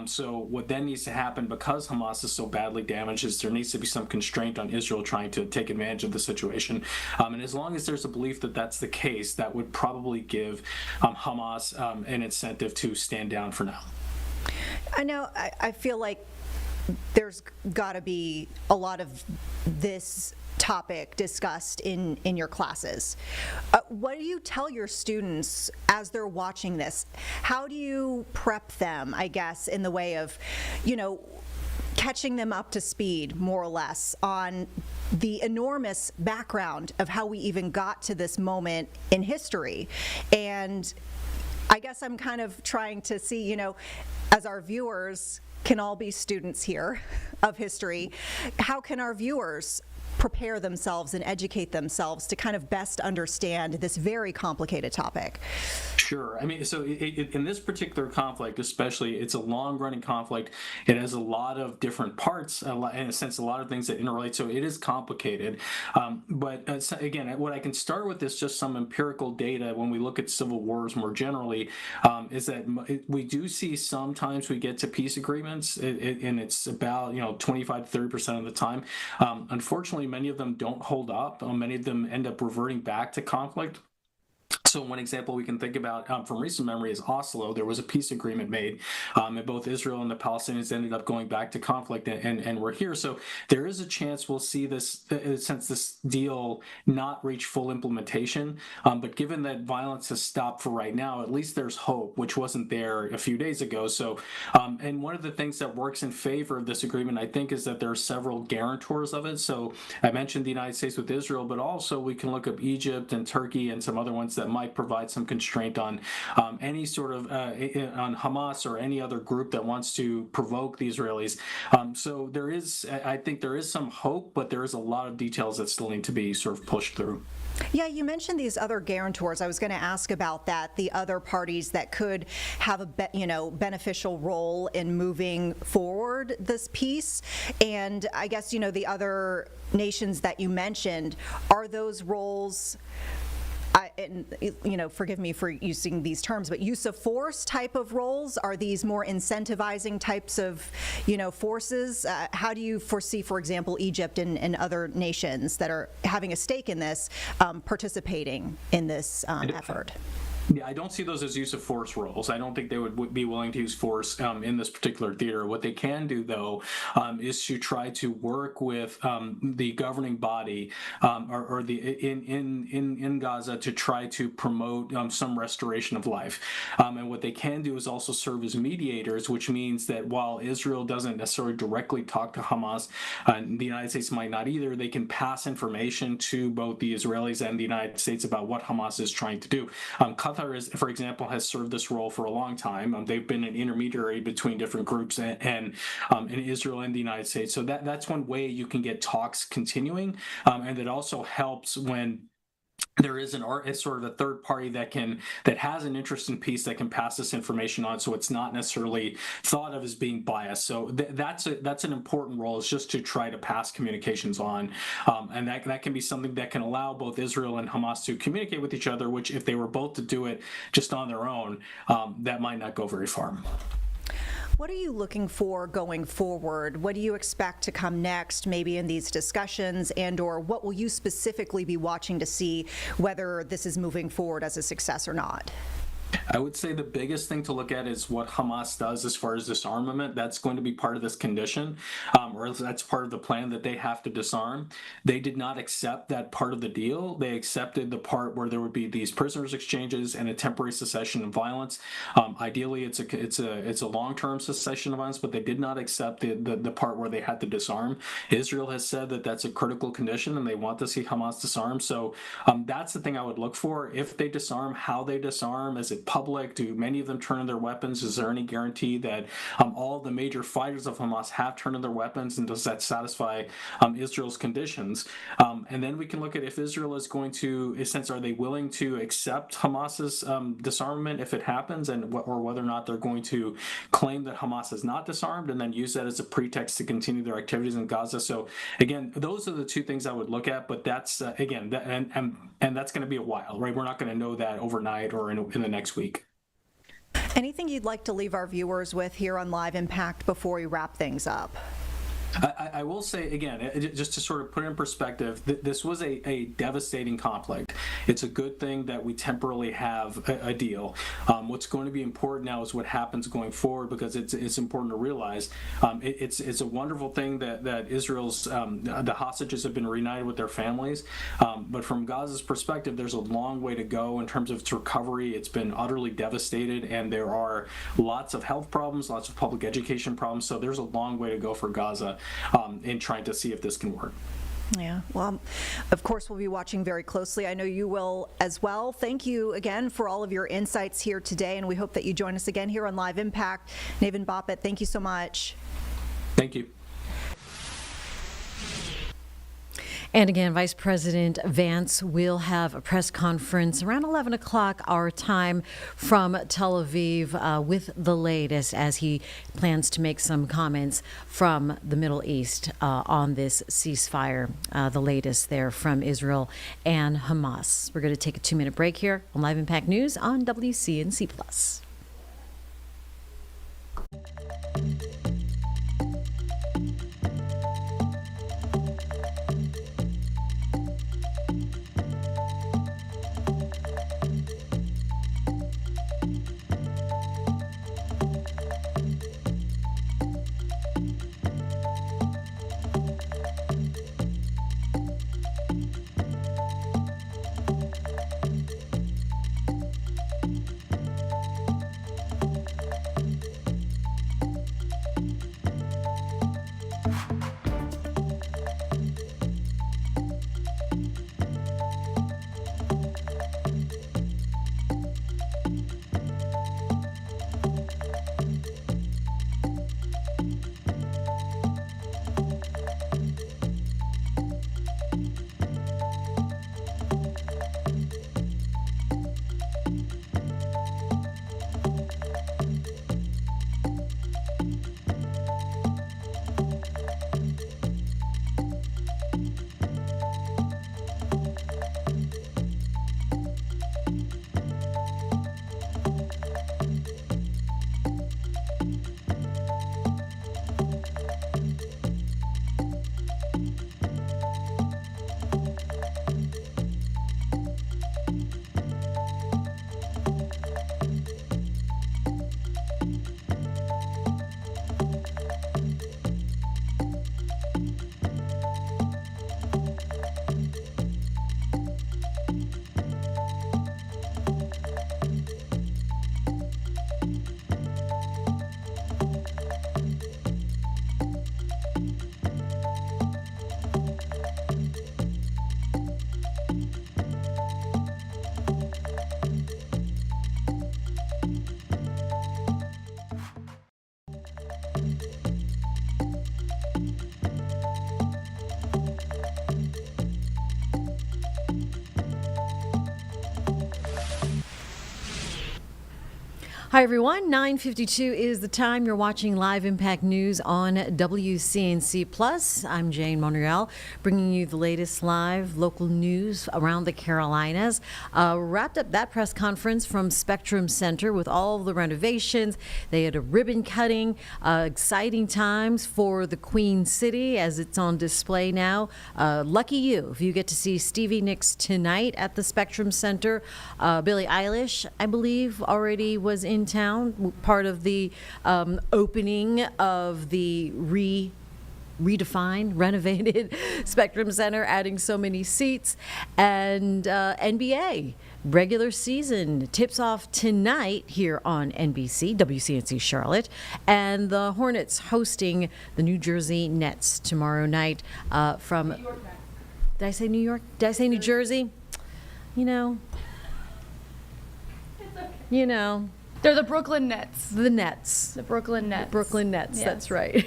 So what then needs to happen, because Hamas is so badly damaged, is there needs to be some constraint on Israel trying to take advantage of the situation. And as long as there's a belief that that's the case, that would probably give Hamas an incentive to stand down for now. I know. I feel like there's got to be a lot of this topic discussed in your classes. What do you tell your students as they're watching this? How do you prep them, I guess, in the way of, catching them up to speed, more or less, on the enormous background of how we even got to this moment in history? And I guess I'm kind of trying to see, as our viewers can all be students here of history, how can our viewers prepare themselves and educate themselves to kind of best understand this very complicated topic? Sure. I mean, so in this particular conflict, especially, it's a long-running conflict. It has a lot of different parts, in a sense, a lot of things that interrelate. So it is complicated. But again, what I can start with is just some empirical data when we look at civil wars more generally, is that we do see sometimes we get to peace agreements, and it's about 25 to 30% of the time. Unfortunately, many of them don't hold up. Many of them end up reverting back to conflict. So one example we can think about from recent memory is Oslo. There was a peace agreement made, and both Israel and the Palestinians ended up going back to conflict, and we're here. So there is a chance we'll see this, since this deal not reach full implementation. But given that violence has stopped for right now, at least there's hope, which wasn't there a few days ago. So, and one of the things that works in favor of this agreement, I think, is that there are several guarantors of it. So I mentioned the United States with Israel, but also we can look up Egypt and Turkey and some other ones that might provide some constraint on any sort of on Hamas or any other group that wants to provoke the Israelis. So there is, I think there is some hope, but there is a lot of details that still need to be sort of pushed through. Yeah, you mentioned these other guarantors. I was going to ask about that, the other parties that could have a beneficial role in moving forward this peace. And I guess, the other nations that you mentioned, are those roles, forgive me for using these terms, but use of force type of roles? Are these more incentivizing types of, forces? How do you foresee, for example, Egypt and other nations that are having a stake in this participating in this effort? Yeah, I don't see those as use of force roles. I don't think they would be willing to use force in this particular theater. What they can do, though, is to try to work with the governing body or the in Gaza to try to promote some restoration of life. And what they can do is also serve as mediators, which means that while Israel doesn't necessarily directly talk to Hamas, the United States might not either, they can pass information to both the Israelis and the United States about what Hamas is trying to do. Qatar, for example, has served this role for a long time. They've been an intermediary between different groups and in Israel and the United States. So that's one way you can get talks continuing, and it also helps when there is it's sort of a third party that has an interest in peace that can pass this information on, so it's not necessarily thought of as being biased. So that's an important role, is just to try to pass communications on, and that can be something that can allow both Israel and Hamas to communicate with each other, which if they were both to do it just on their own, that might not go very far. What are you looking for going forward? What do you expect to come next, maybe in these discussions, and/or what will you specifically be watching to see whether this is moving forward as a success or not? I would say the biggest thing to look at is what Hamas does as far as disarmament. That's going to be part of this condition, or that's part of the plan that they have to disarm. They did not accept that part of the deal. They accepted the part where there would be these prisoners exchanges and a temporary cessation of violence. Ideally, it's a long-term cessation of violence, but they did not accept the part where they had to disarm. Israel has said that that's a critical condition, and they want to see Hamas disarm. So that's the thing I would look for. If they disarm, how they disarm. Is it public? Do many of them turn in their weapons? Is there any guarantee that all the major fighters of Hamas have turned in their weapons, and does that satisfy Israel's conditions? And then we can look at if Israel is going to, in a sense, are they willing to accept Hamas's disarmament if it happens, or whether or not they're going to claim that Hamas is not disarmed and then use that as a pretext to continue their activities in Gaza. So again, those are the two things I would look at, but that's again, and that's going to be a while, right? We're not going to know that overnight or in the next week. Anything you'd like to leave our viewers with here on Live Impact before we wrap things up? I will say, again, just to sort of put it in perspective, this was a devastating conflict. It's a good thing that we temporarily have a deal. What's going to be important now is what happens going forward, because it's important to realize it's a wonderful thing that Israel's the hostages have been reunited with their families. But from Gaza's perspective, there's a long way to go in terms of its recovery. It's been utterly devastated, and there are lots of health problems, lots of public education problems. So there's a long way to go for Gaza in trying to see if this can work. Yeah, well, of course, we'll be watching very closely. I know you will as well. Thank you again for all of your insights here today, and we hope that you join us again here on Live Impact. Navin Boppet, thank you so much. Thank you. And again, Vice President Vance will have a press conference around 11 o'clock our time from Tel Aviv with the latest as he plans to make some comments from the Middle East on this ceasefire, the latest there from Israel and Hamas. We're going to take a 2-minute break here on Live Impact News on WCNC Plus. Hi, everyone. 9:52 is the time. You're watching Live Impact News on WCNC Plus. I'm Jane Monreal, bringing you the latest live local news around the Carolinas. Wrapped up that press conference from Spectrum Center with all of the renovations. They had a ribbon cutting. Exciting times for the Queen City as it's on display now. Lucky you if you get to see Stevie Nicks tonight at the Spectrum Center. Billie Eilish, I believe, already was in town, part of the opening of the redefined, renovated Spectrum Center, adding so many seats. And NBA regular season tips off tonight here on NBC, WCNC Charlotte, and the Hornets hosting the New Jersey Nets tomorrow night from... Did I say New York? Did I say New Jersey? You know. You know. They're the Brooklyn Nets. The Nets. The Brooklyn Nets. The Brooklyn Nets, Yes. That's right.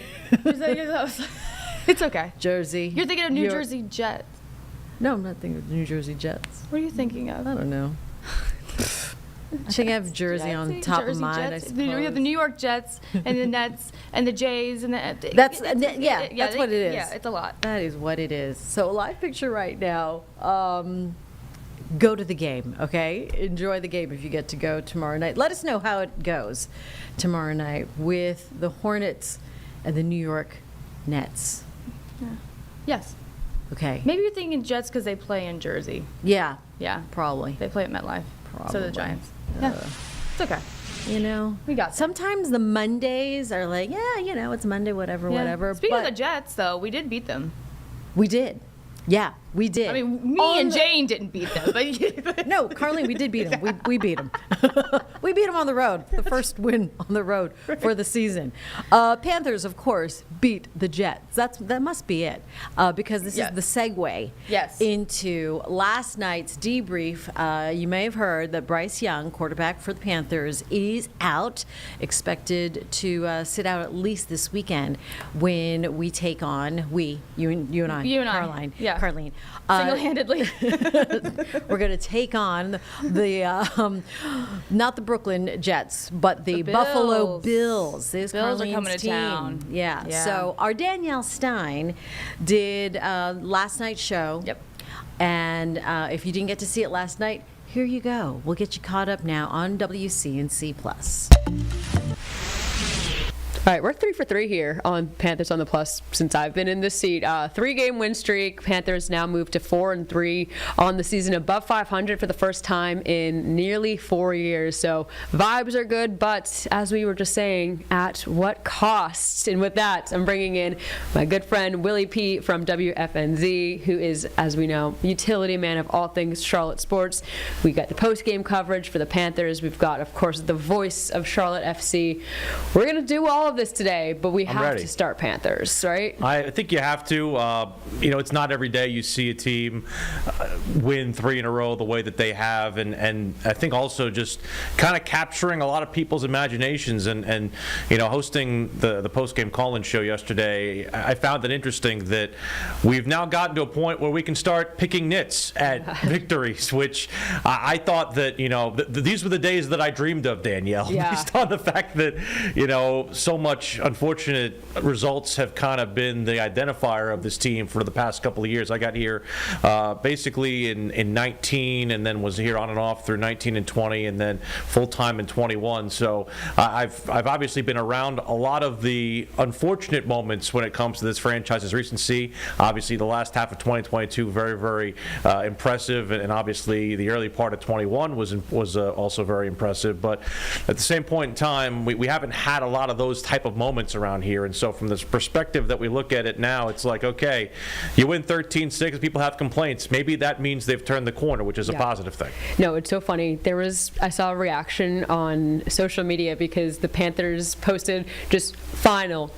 It's okay. Jersey. You're thinking of New Jersey Jets. No, I'm not thinking of the New Jersey Jets. What are you thinking of? I don't know. Should have Jersey on top Jersey of mine, Jets. I suppose. We have the New York Jets and the Nets and the Jays and the. That's what it is. Yeah, it's a lot. That is what it is. So a live picture right now. Go to the game, okay? Enjoy the game if you get to go tomorrow night. Let us know how it goes tomorrow night with the Hornets and the New York Nets. Yeah. Yes. Okay. Maybe you're thinking Jets because they play in Jersey. Yeah. Yeah. Probably. They play at MetLife. So do the Giants. Yeah. It's okay. You know, we got sometimes the Mondays are like, yeah, you know, it's Monday, whatever. Speaking of the Jets, though, we did beat them. We did. Yeah. We did. I mean, me and Jane didn't beat them, but No, Carly, we did beat them. We beat them. We beat them on the road. The first win on the road for the season. Panthers, of course, beat the Jets. That must be it, because this is the segue into last night's debrief. You may have heard that Bryce Young, quarterback for the Panthers, is out, expected to sit out at least this weekend when we take on you and I, Caroline. Yeah. Carlene. Single-handedly. We're going to take on the not the Brooklyn Jets, but the Buffalo Bills. This Bills are Carlene's coming to team. town. Yeah. Yeah. So our Danielle Stein did last night's show. Yep. And if you didn't get to see it last night, here you go. We'll get you caught up now on WCNC Plus. All right, we're 3 for 3 here on Panthers on the Plus since I've been in this seat. 3-game win streak. Panthers now move to 4-3 on the season, above 500 for the first time in nearly 4 years. So vibes are good, but as we were just saying, at what cost? And with that, I'm bringing in my good friend Willie P. from WFNZ, who is, as we know, utility man of all things Charlotte sports. We got the post-game coverage for the Panthers. We've got, of course, the voice of Charlotte FC. We're going to do all of this today, but we have to start Panthers, right? I think you have to. It's not every day you see a team win 3 in a row the way that they have, and I think also just kind of capturing a lot of people's imaginations and hosting the post-game call-in show yesterday, I found it interesting that we've now gotten to a point where we can start picking nits at victories, which I thought that, these were the days that I dreamed of, Danielle, based on the fact that, so much unfortunate results have kind of been the identifier of this team for the past couple of years. I got here basically in 19 and then was here on and off through 19 and 20 and then full-time in 21. So I've obviously been around a lot of the unfortunate moments when it comes to this franchise's recency. Obviously the last half of 2022 very, very impressive, and obviously the early part of 21 was also very impressive. But at the same point in time, we haven't had a lot of those type of moments around here, and so from this perspective that we look at it now, it's like, okay, you win 13-6, people have complaints. Maybe that means they've turned the corner, which is a positive thing. No, it's so funny. I saw a reaction on social media because the Panthers posted just final :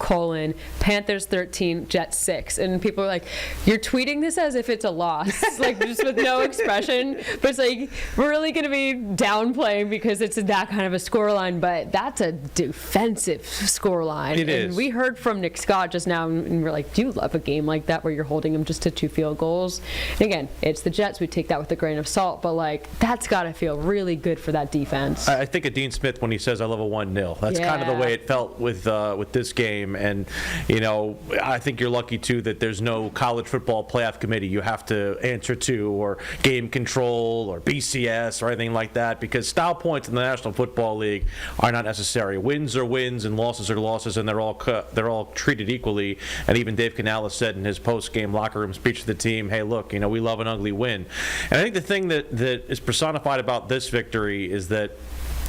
Panthers 13, Jets 6, and people are like, you're tweeting this as if it's a loss, like just with no expression, but it's like, we're really going to be downplaying because it's that kind of a scoreline, but that's a defensive scoreline. It is. And we heard from Nick Scott just now, and we're like, do you love a game like that where you're holding them just to 2 field goals? And again, it's the Jets. We take that with a grain of salt, but that's got to feel really good for that defense. I think of Dean Smith when he says, I love a 1-0. That's kind of the way it felt with this game. And, I think you're lucky, too, that there's no college football playoff committee you have to answer to, or game control, or BCS, or anything like that, because style points in the National Football League are not necessary. Wins are wins and losses are losses, and they're all treated equally. And even Dave Canales said in his post-game locker room speech to the team, hey, look, we love an ugly win. And I think the thing that is personified about this victory is that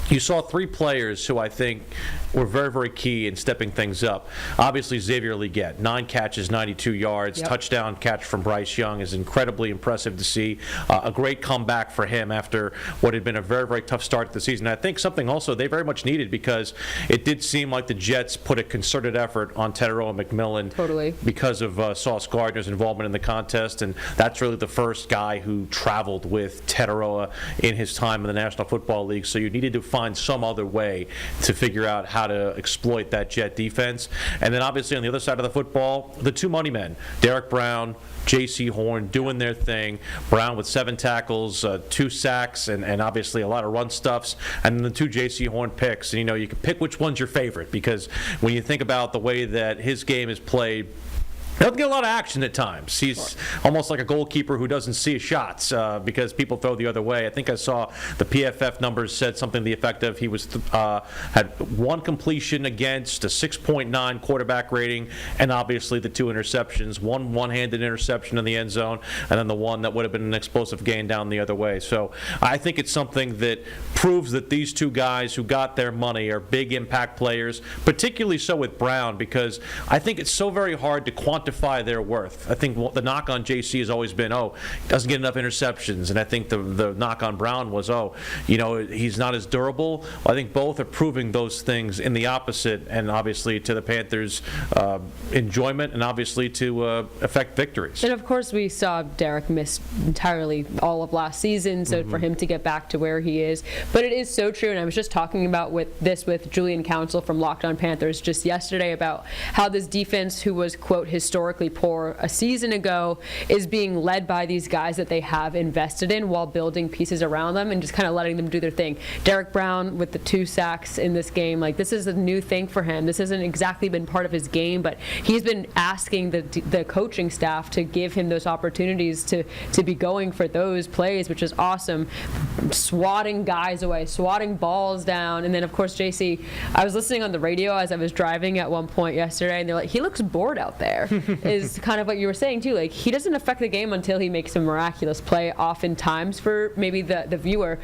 you saw 3 players who I think were very, very key in stepping things up. Obviously, Xavier Leggett, 9 catches, 92 yards, touchdown catch from Bryce Young is incredibly impressive to see. A great comeback for him after what had been a very, very tough start to the season. I think something also they very much needed, because it did seem like the Jets put a concerted effort on Tetaroa McMillan because of Sauce Gardner's involvement in the contest, and that's really the first guy who traveled with Tetaroa in his time in the National Football League. So you needed to find some other way to figure out how to exploit that Jet defense. And then obviously on the other side of the football, the 2 money men, Derek Brown, J.C. Horn, doing their thing. Brown with 7 tackles, 2 sacks, and obviously a lot of run stuffs, and then the 2 J.C. Horn picks. And you can pick which one's your favorite, because when you think about the way that his game is played, he doesn't get a lot of action at times. He's almost like a goalkeeper who doesn't see his shots because people throw the other way. I think I saw the PFF numbers said something to the effect of he was had 1 completion against, a 6.9 quarterback rating, and obviously the 2 interceptions, one-handed interception in the end zone, and then the one that would have been an explosive gain down the other way. So I think it's something that proves that these 2 guys who got their money are big impact players, particularly so with Brown, because I think it's so very hard to quantify quantify their worth. I think the knock on JC has always been, he doesn't get enough interceptions. And I think the knock on Brown was, he's not as durable. Well, I think both are proving those things in the opposite, and obviously to the Panthers' enjoyment, and obviously to affect victories. And of course, we saw Derek miss entirely all of last season, so for him to get back to where he is. But it is so true, and I was just talking about with Julian Council from Locked On Panthers just yesterday about how this defense, who was, quote, historically poor a season ago, is being led by these guys that they have invested in while building pieces around them and just kind of letting them do their thing. Derek Brown with the 2 sacks in this game, this is a new thing for him. This hasn't exactly been part of his game, but he's been asking the coaching staff to give him those opportunities to be going for those plays, which is awesome. Swatting guys away, swatting balls down. And then, of course, JC, I was listening on the radio as I was driving at one point yesterday, and they're like, he looks bored out there, is kind of what you were saying, too. He doesn't affect the game until he makes a miraculous play, oftentimes for maybe the viewer.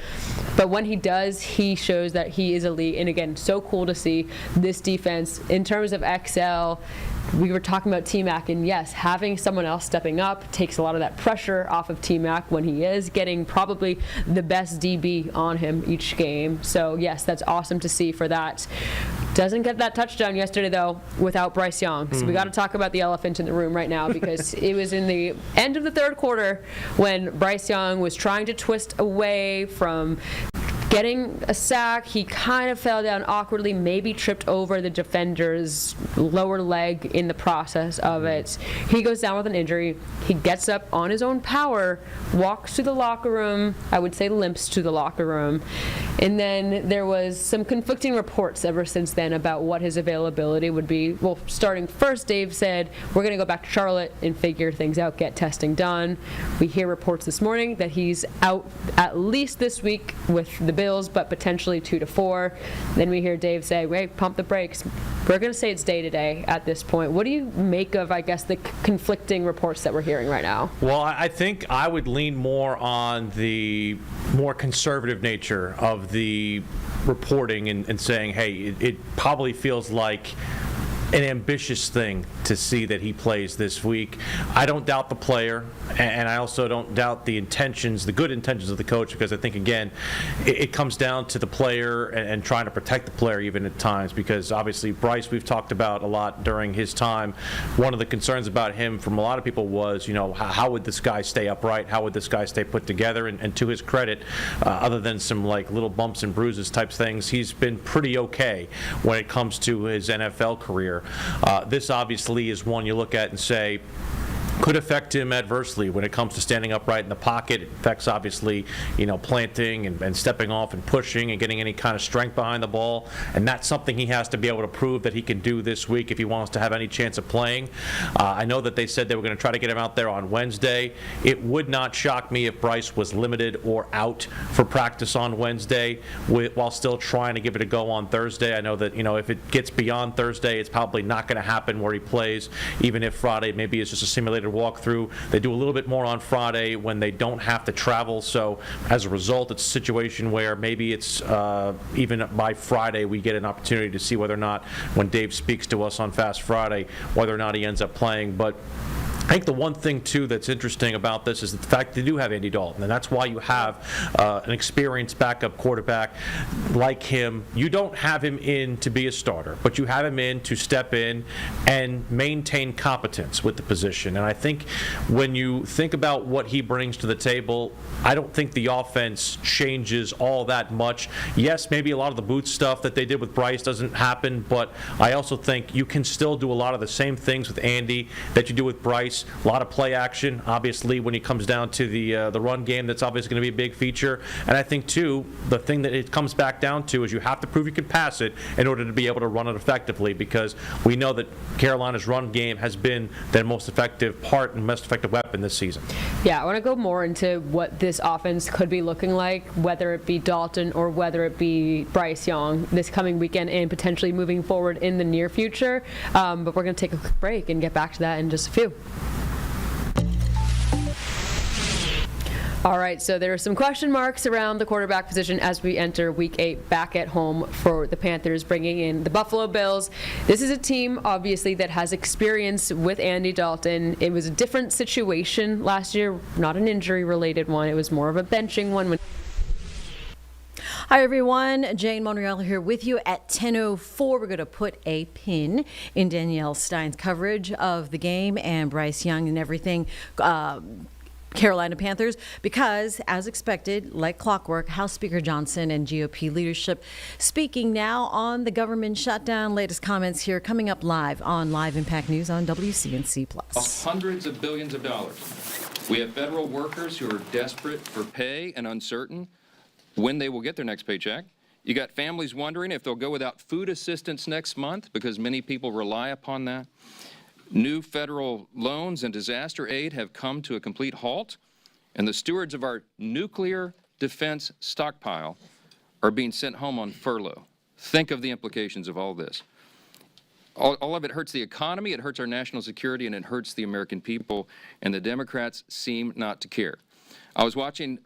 But when he does, he shows that he is elite. And again, so cool to see this defense. In terms of XL, we were talking about T-Mac, and yes, having someone else stepping up takes a lot of that pressure off of T-Mac when he is getting probably the best DB on him each game. So yes, that's awesome to see for that. Doesn't get that touchdown yesterday, though, without Bryce Young. So we got to talk about the elephant in the room right now, because it was in the end of the third quarter when Bryce Young was trying to twist away from getting a sack. He kind of fell down awkwardly, maybe tripped over the defender's lower leg in the process of it. He goes down with an injury. He gets up on his own power, walks to the locker room, I would say limps to the locker room. And then there was some conflicting reports ever since then about what his availability would be. Well, starting first, Dave said, we're going to go back to Charlotte and figure things out, get testing done. We hear reports this morning that he's out at least this week with the Bills, but potentially 2 to 4. Then we hear Dave say, wait, pump the brakes. We're going to say it's day-to-day at this point. What do you make of, I guess, the conflicting reports that we're hearing right now? Well, I think I would lean more on the more conservative nature of the reporting and saying, hey, it probably feels like an ambitious thing to see that he plays this week. I don't doubt the player, and I also don't doubt the intentions, the good intentions of the coach, because I think, again, it comes down to the player and trying to protect the player even at times, because obviously Bryce, we've talked about a lot during his time. One of the concerns about him from a lot of people was, how would this guy stay upright? How would this guy stay put together? And to his credit, other than some little bumps and bruises type things, he's been pretty okay when it comes to his NFL career. This obviously is one you look at and say, could affect him adversely when it comes to standing upright in the pocket. It affects, obviously, planting and stepping off and pushing and getting any kind of strength behind the ball. And that's something he has to be able to prove that he can do this week if he wants to have any chance of playing. I know that they said they were going to try to get him out there on Wednesday. It would not shock me if Bryce was limited or out for practice on Wednesday while still trying to give it a go on Thursday. I know that, if it gets beyond Thursday, it's probably not going to happen where he plays, even if Friday maybe is just a simulated walkthrough. They do a little bit more on Friday when they don't have to travel, so as a result, it's a situation where maybe it's even by Friday we get an opportunity to see whether or not, when Dave speaks to us on Fast Friday, whether or not he ends up playing. But I think the one thing, too, that's interesting about this is the fact they do have Andy Dalton, and that's why you have an experienced backup quarterback like him. You don't have him in to be a starter, but you have him in to step in and maintain competence with the position. And I think when you think about what he brings to the table, I don't think the offense changes all that much. Yes, maybe a lot of the boot stuff that they did with Bryce doesn't happen, but I also think you can still do a lot of the same things with Andy that you do with Bryce. A lot of play action, obviously, when it comes down to the run game, that's obviously going to be a big feature. And I think, too, the thing that it comes back down to is you have to prove you can pass it in order to be able to run it effectively, because we know that Carolina's run game has been their most effective part and most effective weapon this season. Yeah, I want to go more into what this offense could be looking like, whether it be Dalton or whether it be Bryce Young this coming weekend and potentially moving forward in the near future. But we're going to take a quick break and get back to that in just a few. All right, so there are some question marks around the quarterback position as we enter Week 8 back at home for the Panthers, bringing in the Buffalo Bills. This is a team, obviously, that has experience with Andy Dalton. It was a different situation last year, not an injury-related one. It was more of a benching one. Hi, everyone. Jane Monreal here with you at 10:04. We're going to put a pin in Danielle Stein's coverage of the game and Bryce Young and everything. Carolina Panthers, because, as expected, like clockwork, House Speaker Johnson and GOP leadership speaking now on the government shutdown. Latest comments here coming up live on Live Impact News on WCNC Plus. Hundreds of billions of dollars. We have federal workers who are desperate for pay and uncertain when they will get their next paycheck. You got families wondering if they'll go without food assistance next month because many people rely upon that. New federal loans and disaster aid have come to a complete halt, and the stewards of our nuclear defense stockpile are being sent home on furlough. Think of the implications of all this. All of it hurts the economy, it hurts our national security, and it hurts the American people, and the Democrats seem not to care. I was watching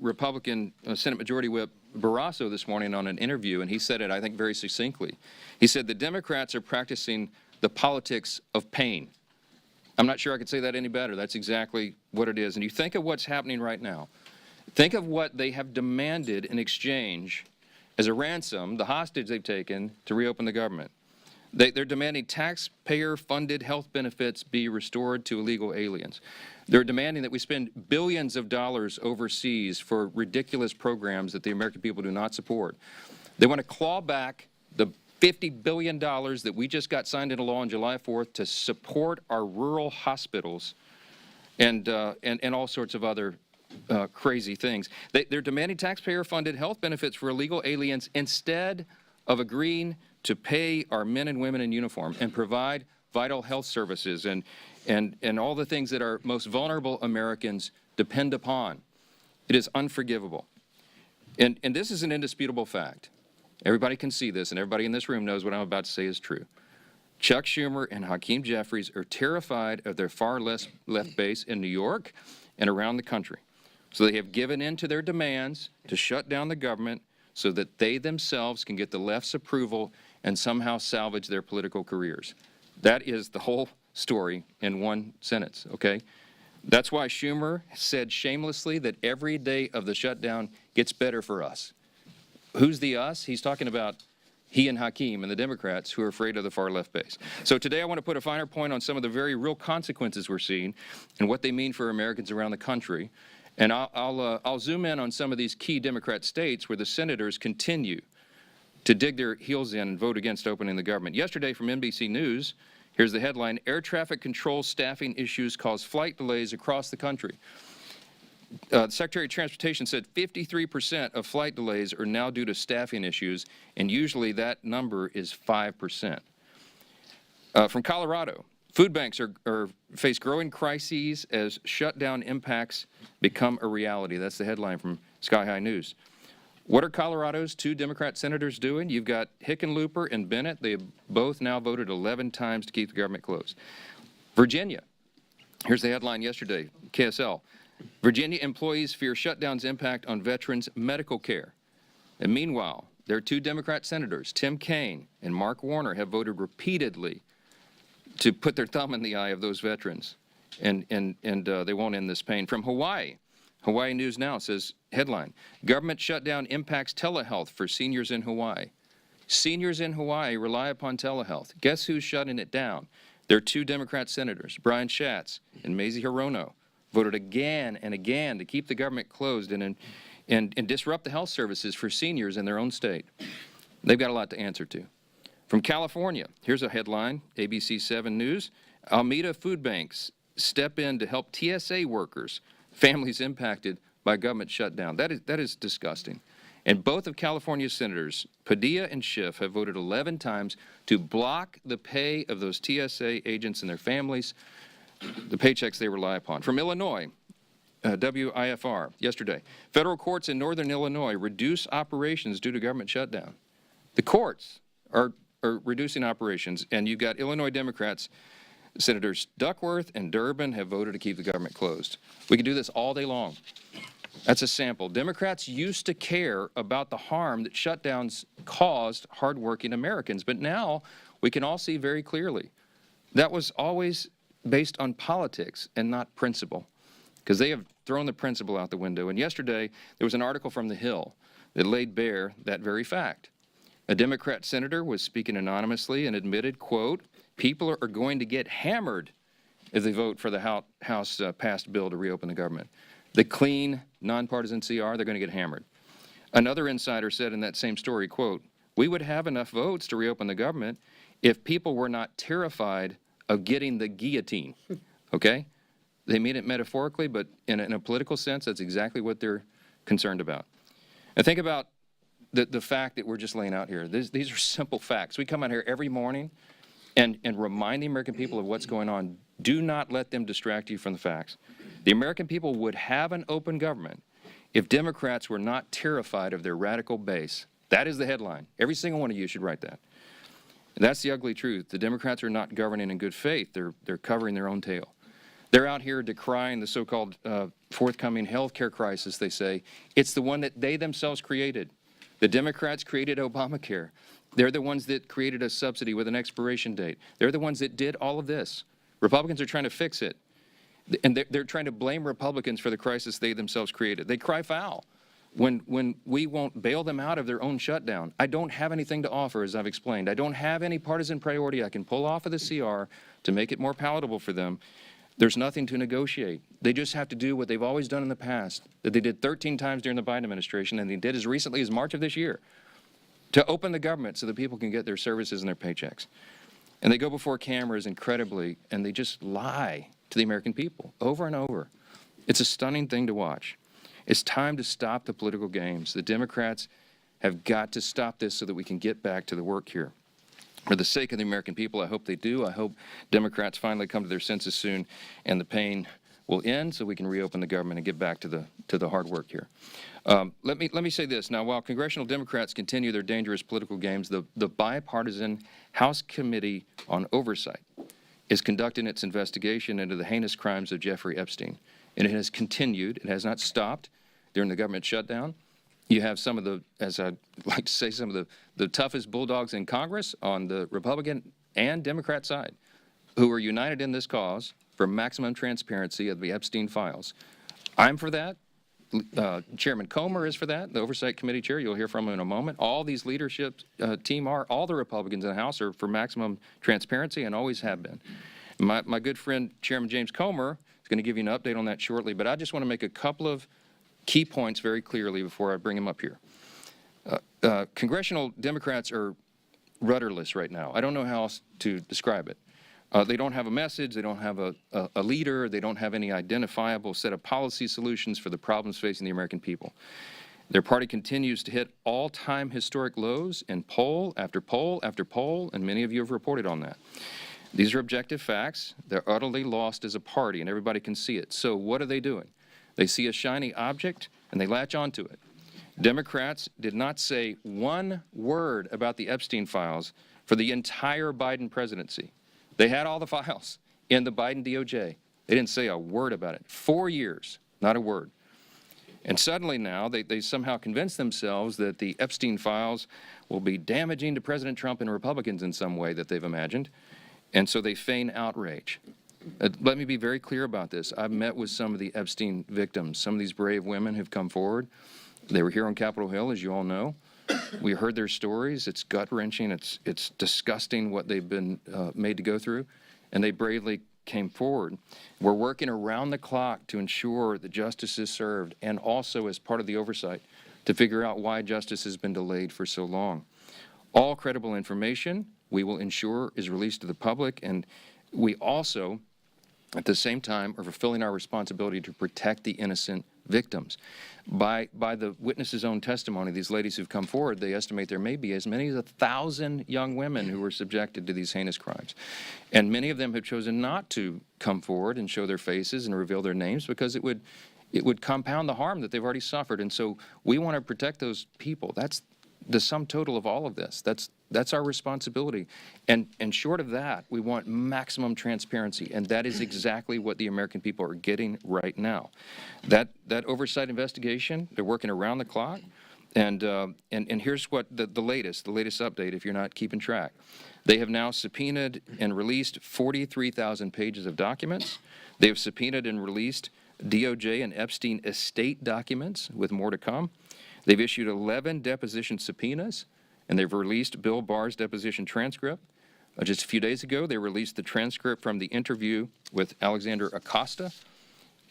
Republican Senate Majority Whip Barrasso this morning on an interview, and he said it, I think, very succinctly. He said the Democrats are practicing the politics of pain. I'm not sure I could say that any better. That's exactly what it is. And you think of what's happening right now. Think of what they have demanded in exchange as a ransom, the hostage they've taken to reopen the government. They're demanding taxpayer-funded health benefits be restored to illegal aliens. They're demanding that we spend billions of dollars overseas for ridiculous programs that the American people do not support. They want to claw back the $50 billion that we just got signed into law on July 4th to support our rural hospitals and all sorts of other crazy things. They're demanding taxpayer-funded health benefits for illegal aliens instead of agreeing to pay our men and women in uniform and provide vital health services and all the things that our most vulnerable Americans depend upon. It is unforgivable. And this is an indisputable fact. Everybody can see this, and everybody in this room knows what I'm about to say is true. Chuck Schumer and Hakeem Jeffries are terrified of their far left base in New York and around the country. So they have given in to their demands to shut down the government so that they themselves can get the left's approval and somehow salvage their political careers. That is the whole story in one sentence, okay? That's why Schumer said shamelessly that every day of the shutdown gets better for us. Who's the us? He's talking about he and Hakeem and the Democrats who are afraid of the far left base. So today I want to put a finer point on some of the very real consequences we're seeing and what they mean for Americans around the country. And I'll zoom in on some of these key Democrat states where the senators continue to dig their heels in and vote against opening the government. Yesterday from NBC News, here's the headline: Air traffic control staffing issues cause flight delays across the country. The Secretary of Transportation said 53% of flight delays are now due to staffing issues, and usually that number is 5%. From Colorado, food banks face growing crises as shutdown impacts become a reality. That's the headline from Sky High News. What are Colorado's two Democrat senators doing? You've got Hickenlooper and Bennett. They have both now voted 11 times to keep the government closed. Virginia, here's the headline yesterday, KSL. Virginia employees fear shutdown's impact on veterans' medical care. And meanwhile, their two Democrat senators, Tim Kaine and Mark Warner, have voted repeatedly to put their thumb in the eye of those veterans, and they won't end this pain. From Hawaii, Hawaii News Now says, headline, government shutdown impacts telehealth for seniors in Hawaii. Seniors in Hawaii rely upon telehealth. Guess who's shutting it down? Their two Democrat senators, Brian Schatz and Mazie Hirono, voted again and again to keep the government closed and disrupt the health services for seniors in their own state. They've got a lot to answer to. From California, here's a headline, ABC 7 News. Alameda food banks step in to help TSA workers, families impacted by government shutdown. That is disgusting. And both of California's senators, Padilla and Schiff, have voted 11 times to block the pay of those TSA agents and their families, the paychecks they rely upon. From Illinois, WIFR, yesterday, federal courts in northern Illinois reduce operations due to government shutdown. The courts are reducing operations, and you've got Illinois Democrats, Senators Duckworth and Durbin have voted to keep the government closed. We could do this all day long. That's a sample. Democrats used to care about the harm that shutdowns caused hardworking Americans, but now we can all see very clearly that was always based on politics and not principle, because they have thrown the principle out the window. And yesterday, there was an article from The Hill that laid bare that very fact. A Democrat senator was speaking anonymously and admitted, quote, people are going to get hammered if they vote for the House passed bill to reopen the government. The clean, nonpartisan CR, they're going to get hammered. Another insider said in that same story, quote, we would have enough votes to reopen the government if people were not terrified of getting the guillotine, okay? They mean it metaphorically, but in a political sense, that's exactly what they're concerned about. And think about the fact that we're just laying out here. These are simple facts. We come out here every morning and remind the American people of what's going on. Do not let them distract you from the facts. The American people would have an open government if Democrats were not terrified of their radical base. That is the headline. Every single one of you should write that. And that's the ugly truth. The Democrats are not governing in good faith. They're covering their own tail. They're out here decrying the so-called forthcoming health care crisis, they say. It's the one that they themselves created. The Democrats created Obamacare. They're the ones that created a subsidy with an expiration date. They're the ones that did all of this. Republicans are trying to fix it. And they're trying to blame Republicans for the crisis they themselves created. They cry foul when we won't bail them out of their own shutdown. I don't have anything to offer, as I've explained. I don't have any partisan priority I can pull off of the CR to make it more palatable for them. There's nothing to negotiate. They just have to do what they've always done in the past, that they did 13 times during the Biden administration, and they did as recently as March of this year, to open the government so that people can get their services and their paychecks. And they go before cameras incredibly, and they just lie to the American people over and over. It's a stunning thing to watch. It's time to stop the political games. The Democrats have got to stop this so that we can get back to the work here. For the sake of the American people, I hope they do. I hope Democrats finally come to their senses soon and the pain will end so we can reopen the government and get back to the hard work here. Let me say this. Now, while congressional Democrats continue their dangerous political games, the bipartisan House Committee on Oversight is conducting its investigation into the heinous crimes of Jeffrey Epstein. And it has continued. It has not stopped during the government shutdown. You have some of the, as I like to say, some of the toughest bulldogs in Congress on the Republican and Democrat side who are united in this cause for maximum transparency of the Epstein files. I'm for that. Chairman Comer is for that, the Oversight Committee chair. You'll hear from him in a moment. All these leadership team are, all the Republicans in the House are for maximum transparency and always have been. My good friend, Chairman James Comer, is going to give you an update on that shortly, but I just want to make a couple of key points very clearly before I bring him up here. Congressional Democrats are rudderless right now. I don't know how else to describe it. They don't have a message. They don't have a leader. They don't have any identifiable set of policy solutions for the problems facing the American people. Their party continues to hit all-time historic lows in poll after poll after poll, and many of you have reported on that. These are objective facts. They're utterly lost as a party, and everybody can see it. So what are they doing? They see a shiny object, and they latch onto it. Democrats did not say one word about the Epstein files for the entire Biden presidency. They had all the files in the Biden DOJ. They didn't say a word about it. 4 years, not a word. And suddenly now they somehow convince themselves that the Epstein files will be damaging to President Trump and Republicans in some way that they've imagined. And so they feign outrage. Let me be very clear about this. I've met with some of the Epstein victims. Some of these brave women have come forward. They were here on Capitol Hill, as you all know. We heard their stories. It's gut-wrenching. It's disgusting what they've been made to go through, and they bravely came forward. We're working around the clock to ensure that justice is served, and also as part of the oversight to figure out why justice has been delayed for so long. All credible information we will ensure is released to the public, and we also, at the same time, are fulfilling our responsibility to protect the innocent victims. By the witnesses' own testimony, these ladies who've come forward, they estimate there may be as many as 1,000 young women who were subjected to these heinous crimes. And many of them have chosen not to come forward and show their faces and reveal their names because it would compound the harm that they've already suffered. And so we want to protect those people. the sum total of all of this. That's our responsibility. And short of that, we want maximum transparency, and that is exactly what the American people are getting right now. That oversight investigation, they're working around the clock, and here's what the latest update, if you're not keeping track. They have now subpoenaed and released 43,000 pages of documents. They have subpoenaed and released DOJ and Epstein estate documents, with more to come. They've issued 11 deposition subpoenas, and they've released Bill Barr's deposition transcript. Just a few days ago, they released the transcript from the interview with Alexander Acosta.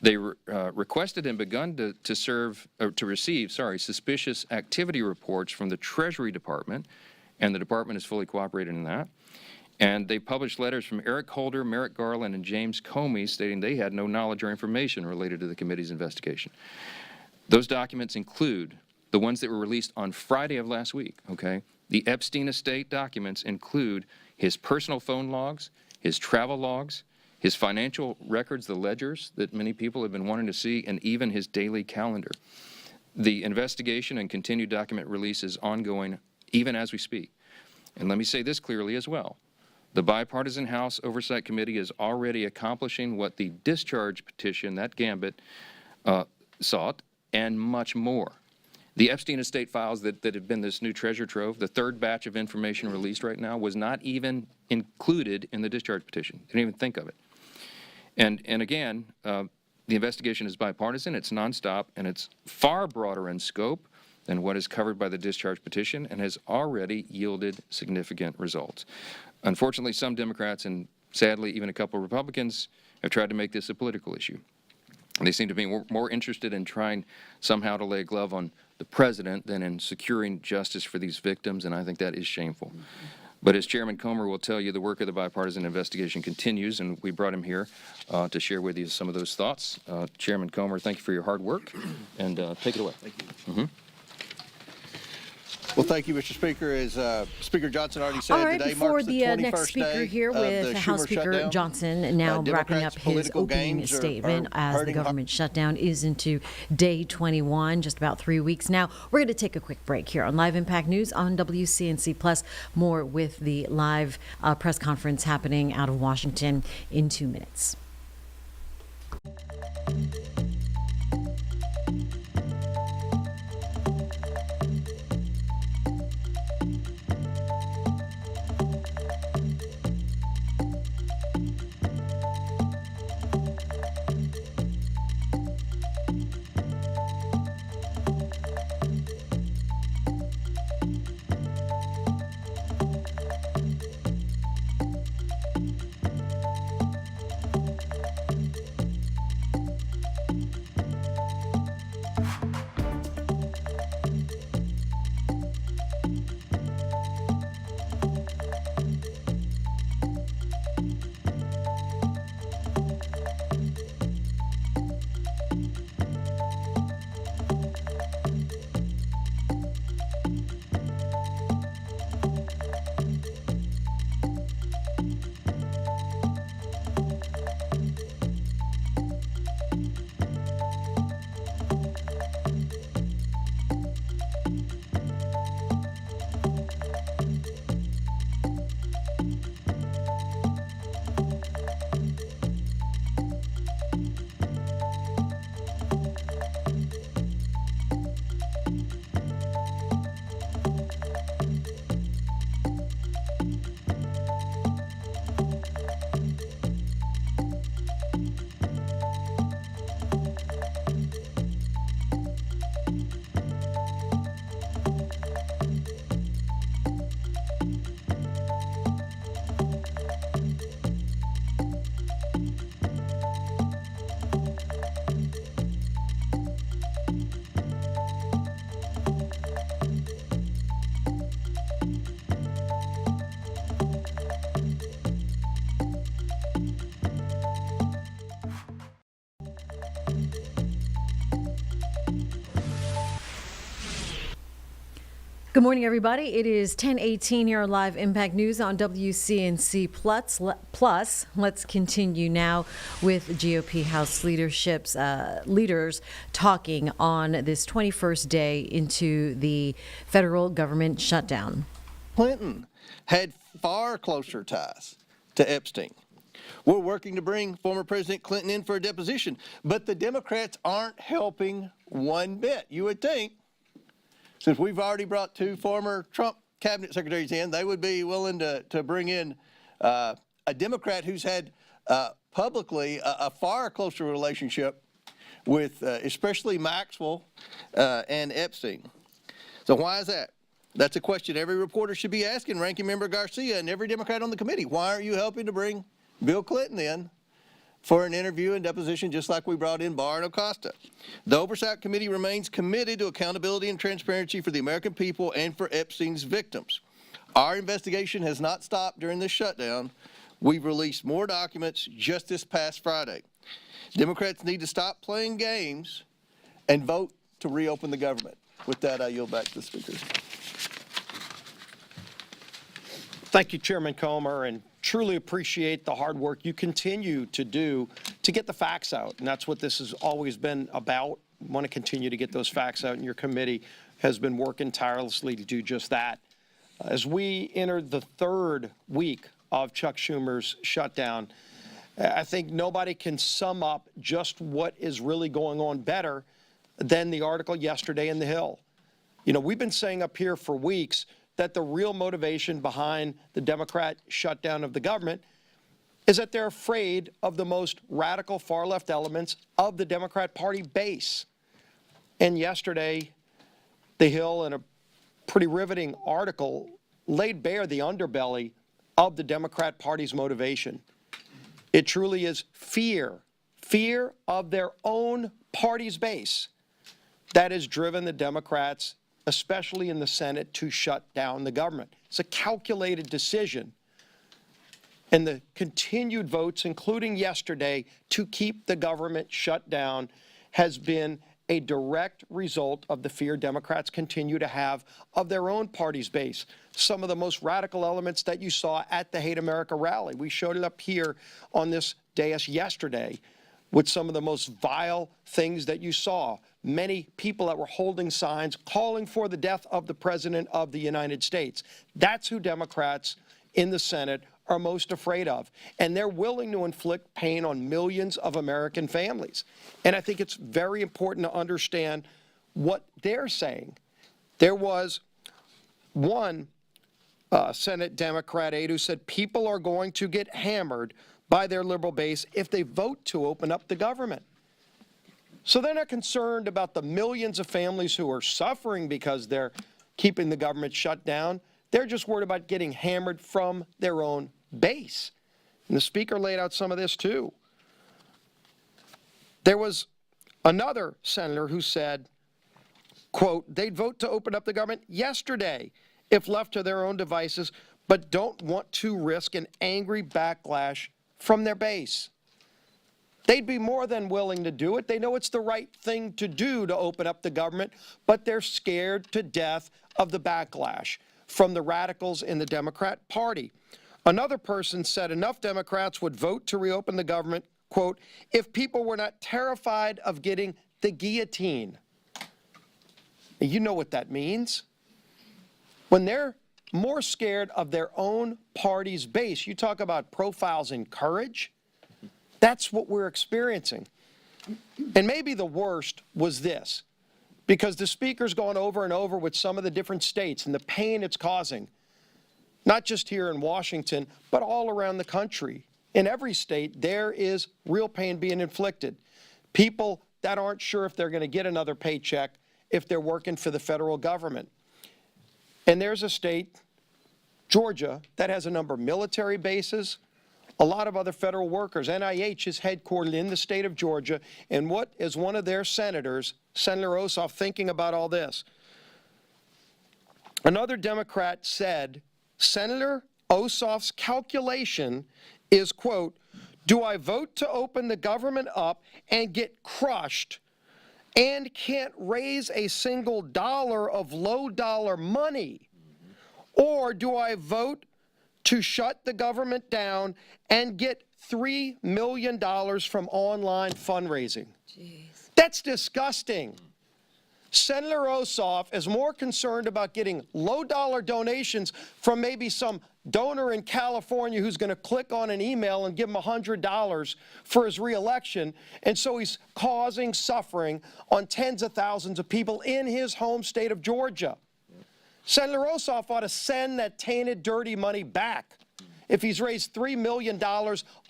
They requested and begun to receive suspicious activity reports from the Treasury Department, and the department has fully cooperated in that. And they published letters from Eric Holder, Merrick Garland, and James Comey stating they had no knowledge or information related to the committee's investigation. Those documents include the ones that were released on Friday of last week, okay? The Epstein estate documents include his personal phone logs, his travel logs, his financial records, the ledgers that many people have been wanting to see, and even his daily calendar. The investigation and continued document release is ongoing even as we speak. And let me say this clearly as well. The Bipartisan House Oversight Committee is already accomplishing what the discharge petition, that gambit, sought, and much more. The Epstein estate files that have been this new treasure trove, the third batch of information released right now, was not even included in the discharge petition. Didn't even think of it. And again, the investigation is bipartisan, it's nonstop, and it's far broader in scope than what is covered by the discharge petition, and has already yielded significant results. Unfortunately, some Democrats, and sadly even a couple of Republicans, have tried to make this a political issue. They seem to be more interested in trying somehow to lay a glove on the president than in securing justice for these victims, and I think that is shameful. But as Chairman Comer will tell you, the work of the bipartisan investigation continues, and we brought him here to share with you some of those thoughts. Chairman Comer, thank you for your hard work, and take it away. Thank you. Well, thank you, Mr. Speaker. As Speaker Johnson already said, All right, today before marks the the 21st next speaker day here of with the House Schumer Speaker shutdown. Johnson now wrapping up Democrats' his political opening games are statement as the hurting government shutdown is into day 21, just about 3 weeks now. We're going to take a quick break here on Live Impact News on WCNC Plus. More with the live press conference happening out of Washington in 2 minutes. Good morning, everybody. It is 10:18 here on Live Impact News on WCNC Plus. Let's continue now with GOP House leaders talking on this 21st day into the federal government shutdown. Clinton had far closer ties to Epstein. We're working to bring former President Clinton in for a deposition, but the Democrats aren't helping one bit. You would think, since we've already brought 2 former Trump cabinet secretaries in, they would be willing to bring in a Democrat who's had publicly a far closer relationship with especially Maxwell and Epstein. So why is that? That's a question every reporter should be asking Ranking Member Garcia and every Democrat on the committee. Why aren't you helping to bring Bill Clinton in for an interview and deposition just like we brought in Barr and Acosta? The Oversight Committee remains committed to accountability and transparency for the American people and for Epstein's victims. Our investigation has not stopped during this shutdown. We've released more documents just this past Friday. Democrats need to stop playing games and vote to reopen the government. With that, I yield back to the speakers. Thank you, Chairman Comer, and truly appreciate the hard work you continue to do to get the facts out. And that's what this has always been about. We want to continue to get those facts out, and your committee has been working tirelessly to do just that. As we enter the 3rd week of Chuck Schumer's shutdown, I think nobody can sum up just what is really going on better than the article yesterday in The Hill. You know, we've been saying up here for weeks that the real motivation behind the Democrat shutdown of the government is that they're afraid of the most radical far-left elements of the Democrat Party base. And yesterday, The Hill, in a pretty riveting article, laid bare the underbelly of the Democrat Party's motivation. It truly is fear of their own party's base that has driven the Democrats, especially in the Senate, to shut down the government. It's a calculated decision. And the continued votes, including yesterday, to keep the government shut down has been a direct result of the fear Democrats continue to have of their own party's base. Some of the most radical elements that you saw at the Hate America rally. We showed it up here on this dais yesterday with some of the most vile things that you saw. Many people that were holding signs calling for the death of the President of the United States. That's who Democrats in the Senate are most afraid of. And they're willing to inflict pain on millions of American families. And I think it's very important to understand what they're saying. There was one Senate Democrat aide who said people are going to get hammered by their liberal base if they vote to open up the government. So they're not concerned about the millions of families who are suffering because they're keeping the government shut down. They're just worried about getting hammered from their own base. And the speaker laid out some of this too. There was another senator who said, quote, they'd vote to open up the government yesterday if left to their own devices, but don't want to risk an angry backlash from their base. They'd be more than willing to do it. They know it's the right thing to do to open up the government, but they're scared to death of the backlash from the radicals in the Democrat Party. Another person said enough Democrats would vote to reopen the government, quote, if people were not terrified of getting the guillotine. You know what that means. When they're more scared of their own party's base, you talk about profiles in courage. That's what we're experiencing. And maybe the worst was this, because the speaker's gone over and over with some of the different states and the pain it's causing, not just here in Washington, but all around the country. In every state, there is real pain being inflicted. People that aren't sure if they're going to get another paycheck if they're working for the federal government. And there's a state, Georgia, that has a number of military bases, a lot of other federal workers. NIH is headquartered in the state of Georgia. And what is one of their senators, Senator Ossoff, thinking about all this? Another Democrat said, Senator Ossoff's calculation is, quote, do I vote to open the government up and get crushed and can't raise a single dollar of low dollar money? Or do I vote to shut the government down and get $3 million from online fundraising? Jeez. That's disgusting. Senator Ossoff is more concerned about getting low-dollar donations from maybe some donor in California who's going to click on an email and give him $100 for his reelection, and so he's causing suffering on tens of thousands of people in his home state of Georgia. Senator Ossoff ought to send that tainted, dirty money back. If he's raised $3 million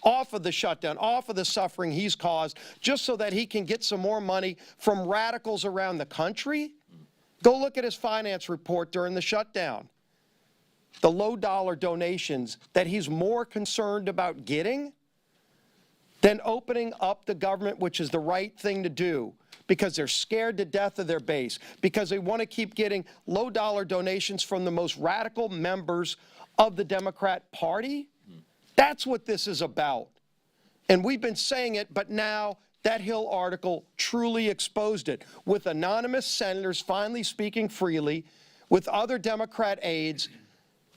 off of the shutdown, off of the suffering he's caused, just so that he can get some more money from radicals around the country, go look at his finance report during the shutdown. The low-dollar donations that he's more concerned about getting than opening up the government, which is the right thing to do, because they're scared to death of their base, because they want to keep getting low-dollar donations from the most radical members of the Democrat Party. That's what this is about. And we've been saying it, but now that Hill article truly exposed it, with anonymous senators finally speaking freely, with other Democrat aides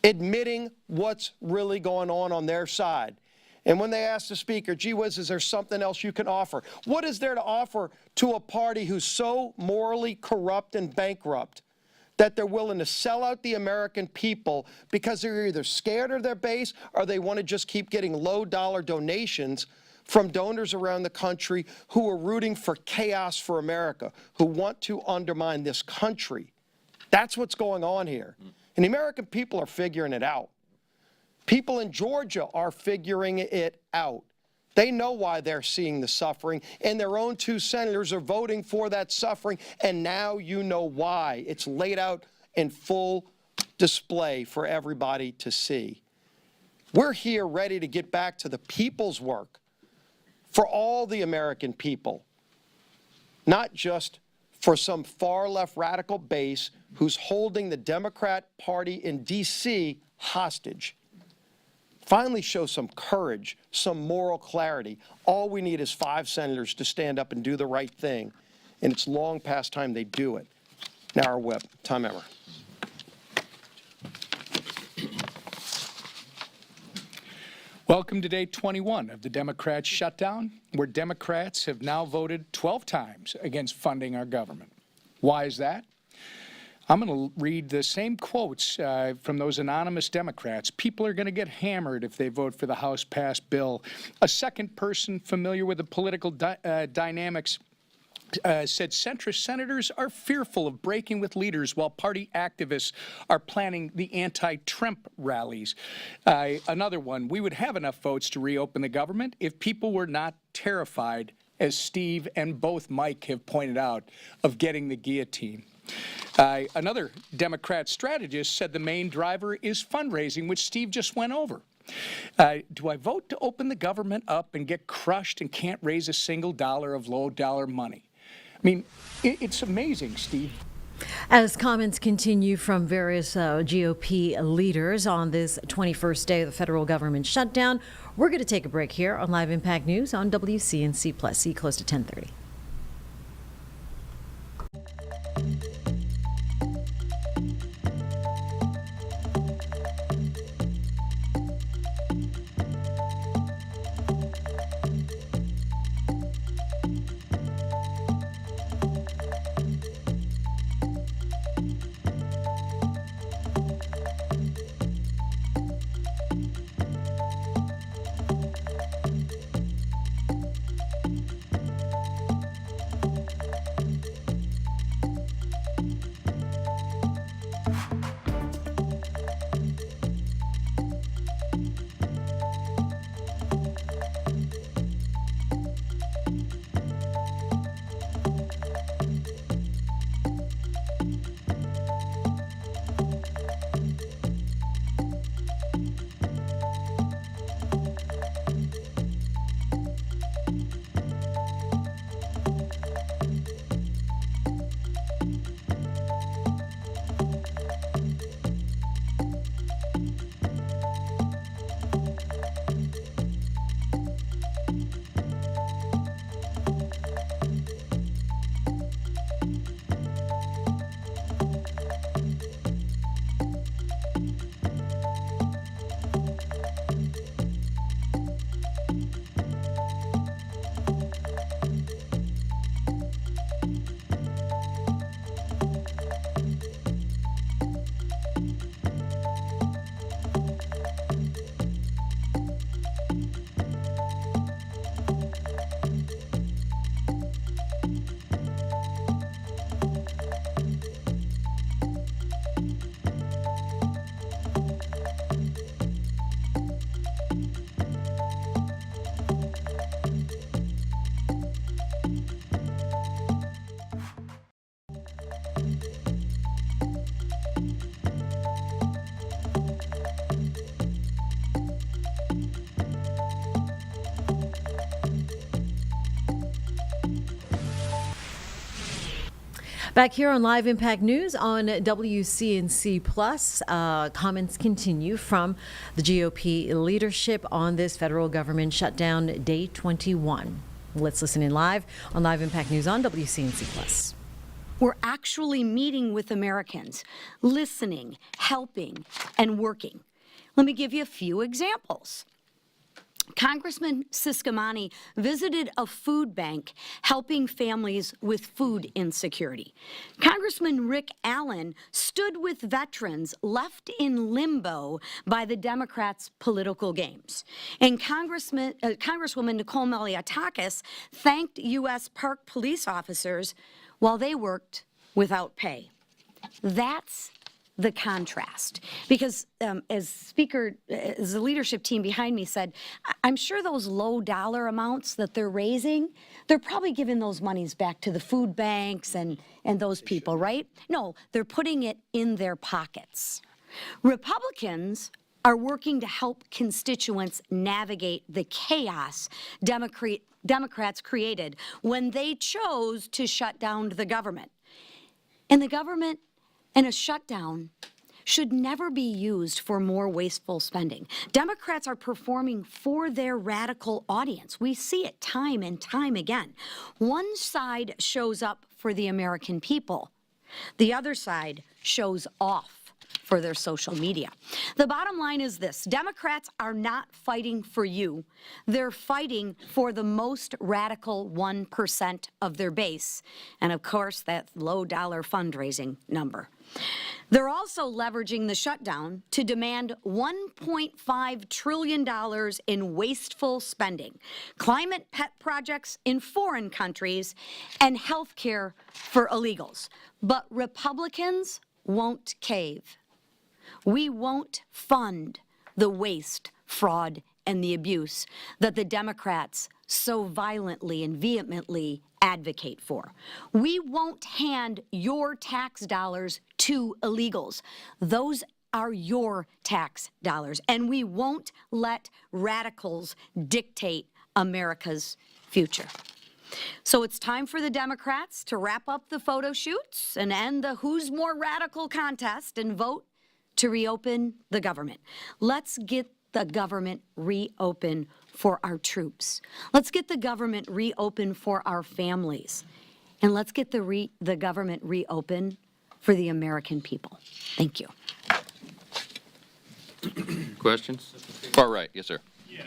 admitting what's really going on their side. And when they asked the speaker, gee whiz, is there something else you can offer? What is there to offer to a party who's so morally corrupt and bankrupt that they're willing to sell out the American people because they're either scared of their base or they want to just keep getting low-dollar donations from donors around the country who are rooting for chaos for America, who want to undermine this country? That's what's going on here. And the American people are figuring it out. People in Georgia are figuring it out. They know why they're seeing the suffering, and their own two senators are voting for that suffering, and now you know why. It's laid out in full display for everybody to see. We're here ready to get back to the people's work for all the American people, not just for some far-left radical base who's holding the Democrat Party in D.C. hostage. Finally show some courage, some moral clarity. All we need is 5 senators to stand up and do the right thing, and it's long past time they do it. Now our whip. Tom Emmer. Welcome to day 21 of the Democrats' shutdown, where Democrats have now voted 12 times against funding our government. Why is that? I'm going to read the same quotes from those anonymous Democrats. People are going to get hammered if they vote for the House-passed bill. A second person familiar with the political dynamics said centrist senators are fearful of breaking with leaders while party activists are planning the anti-Trump rallies. Another one, we would have enough votes to reopen the government if people were not terrified, as Steve and both Mike have pointed out, of getting the guillotine. Another Democrat strategist said the main driver is fundraising, which Steve just went over. Do I vote to open the government up and get crushed and can't raise a single dollar of low-dollar money? I mean, it's amazing, Steve. As comments continue from various GOP leaders on this 21st day of the federal government shutdown, we're going to take a break here on Live Impact News on WCNC Plus. See you close to 10:30. Back here on Live Impact News on WCNC Plus, comments continue from the GOP leadership on this federal government shutdown, day 21. Let's listen in live on Live Impact News on WCNC Plus. We're actually meeting with Americans, listening, helping, and working. Let me give you a few examples. Congressman Ciscomani visited a food bank helping families with food insecurity. Congressman Rick Allen stood with veterans left in limbo by the Democrats' political games. And Congresswoman Nicole Malliotakis thanked U.S. Park police officers while they worked without pay. That's the contrast. Because as the leadership team behind me said, I'm sure those low dollar amounts that they're raising, they're probably giving those monies back to the food banks and those people, right? No, they're putting it in their pockets. Republicans are working to help constituents navigate the chaos Democrats created when they chose to shut down the government. And the government and a shutdown should never be used for more wasteful spending. Democrats are performing for their radical audience. We see it time and time again. One side shows up for the American people. The other side shows off for their social media. The bottom line is this: Democrats are not fighting for you. They're fighting for the most radical 1% of their base. And of course, that low dollar fundraising number. They're also leveraging the shutdown to demand $1.5 trillion in wasteful spending, climate pet projects in foreign countries, and health care for illegals. But Republicans won't cave. We won't fund the waste, fraud, and the abuse that the Democrats so violently and vehemently advocate for. We won't hand your tax dollars to illegals. Those are your tax dollars. And we won't let radicals dictate America's future. So it's time for the Democrats to wrap up the photo shoots and end the who's more radical contest and vote to reopen the government. Let's get the government reopened for our troops. Let's get the government reopened for our families. And let's get the government reopened for the American people. Thank you. Questions? Far right, yes, sir. Yeah,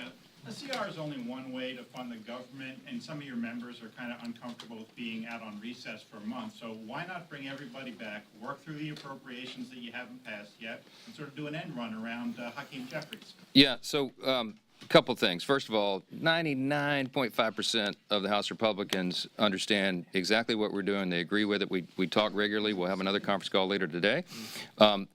a CR is only one way to fund the government, and some of your members are kind of uncomfortable with being out on recess for a month. So why not bring everybody back, work through the appropriations that you haven't passed yet, and sort of do an end run around Hakeem Jeffries? Yeah, so a couple things. First of all, 99.5% of the House Republicans understand exactly what we're doing. They agree with it. We talk regularly. We'll have another conference call later today.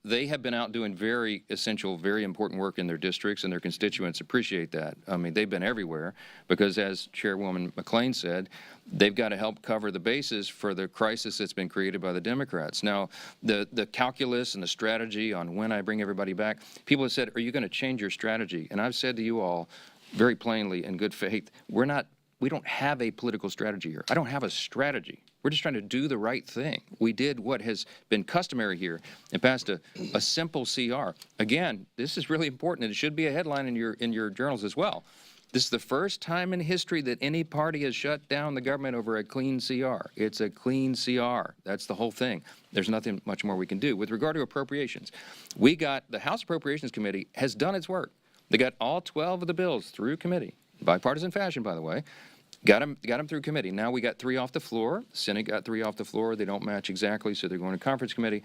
They have been out doing very essential, very important work in their districts, and their constituents appreciate that. I mean, they've been everywhere because, as Chairwoman McClain said, they've got to help cover the bases for the crisis that's been created by the Democrats. Now, the calculus and the strategy on when I bring everybody back, people have said, are you going to change your strategy? And I've said to you all very plainly, in good faith, we don't have a political strategy here. I don't have a strategy. We're just trying to do the right thing. We did what has been customary here and passed a simple CR. Again, this is really important, and it should be a headline in your journals as well. This is the first time in history that any party has shut down the government over a clean CR. It's a clean CR. That's the whole thing. There's nothing much more we can do. With regard to appropriations, the House Appropriations Committee has done its work. They got all 12 of the bills through committee, bipartisan fashion, by the way. Got them through committee. Now we got 3 off the floor. The Senate got 3 off the floor. They don't match exactly, so they're going to conference committee.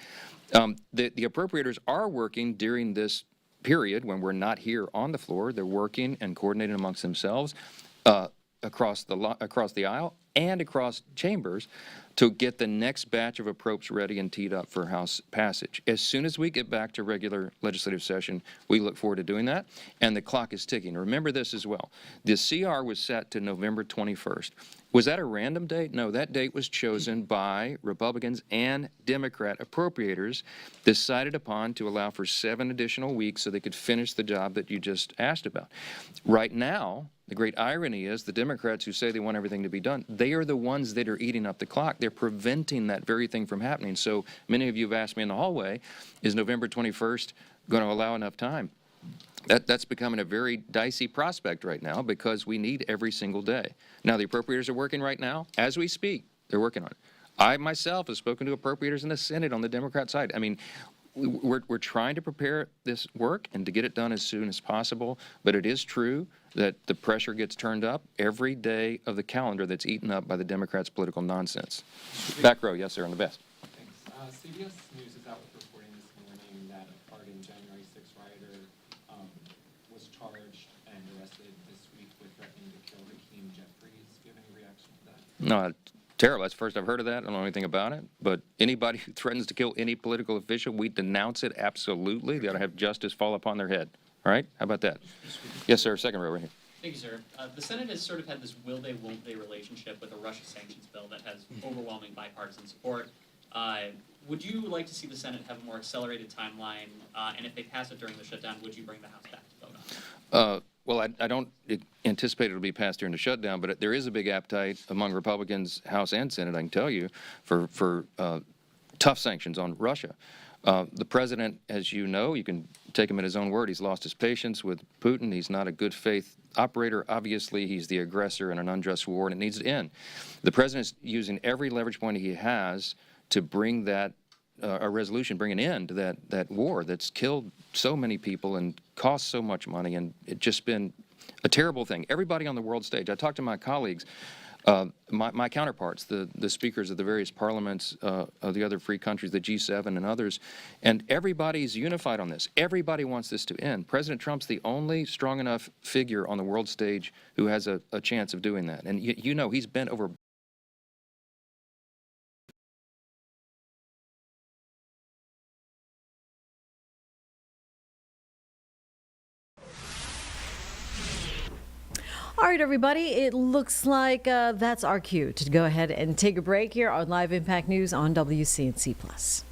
The appropriators are working during this period when we're not here on the floor. They're working and coordinating amongst themselves across the aisle and across chambers to get the next batch of approps ready and teed up for House passage. As soon as we get back to regular legislative session, we look forward to doing that, and the clock is ticking. Remember this as well. The CR was set to November 21st. Was that a random date? No, that date was chosen by Republicans and Democrat appropriators, decided upon to allow for 7 additional weeks so they could finish the job that you just asked about. Right now, the great irony is the Democrats who say they want everything to be done, they are the ones that are eating up the clock. They're preventing that very thing from happening. So many of you have asked me in the hallway, is November 21st going to allow enough time? That's becoming a very dicey prospect right now because we need every single day. Now, the appropriators are working right now. As we speak, they're working on it. I myself have spoken to appropriators in the Senate on the Democrat side. I mean, we're trying to prepare this work and to get it done as soon as possible, but it is true that the pressure gets turned up every day of the calendar that's eaten up by the Democrats' political nonsense. Back row, yes, sir, on the best. Thanks. CBS News is out with reporting this morning that a Oregon January 6 rioter was charged and arrested this week with threatening to kill Hakeem Jeffries. Do you have any reaction to that? No, terrible. That's the first I've heard of that. I don't know anything about it. But anybody who threatens to kill any political official, we denounce it absolutely. They ought to have justice fall upon their head. All right? How about that? Yes, sir. Second row right here. Thank you, sir. The Senate has sort of had this will-they, won't-they relationship with a Russia sanctions bill that has overwhelming bipartisan support. Would you like to see the Senate have a more accelerated timeline? And if they pass it during the shutdown, would you bring the House back to vote on it? Well, I don't anticipate it will be passed during the shutdown, but there is a big appetite among Republicans, House and Senate, I can tell you, for tough sanctions on Russia. The president, as you know, you can take him at his own word, he's lost his patience with Putin. He's not a good faith operator. Obviously, he's the aggressor in an unjust war, and it needs to end. The president's using every leverage point he has to bring that a resolution, bring an end to that war that's killed so many people and cost so much money, and it's just been a terrible thing. Everybody on the world stage, I talked to my colleagues, my counterparts, the speakers of the various parliaments of the other free countries, the G7 and others, and everybody's unified on this. Everybody wants this to end. President Trump's the only strong enough figure on the world stage who has a chance of doing that. And you know, he's bent over. All right, everybody, it looks like that's our cue to go ahead and take a break here on Live Impact News on WCNC Plus.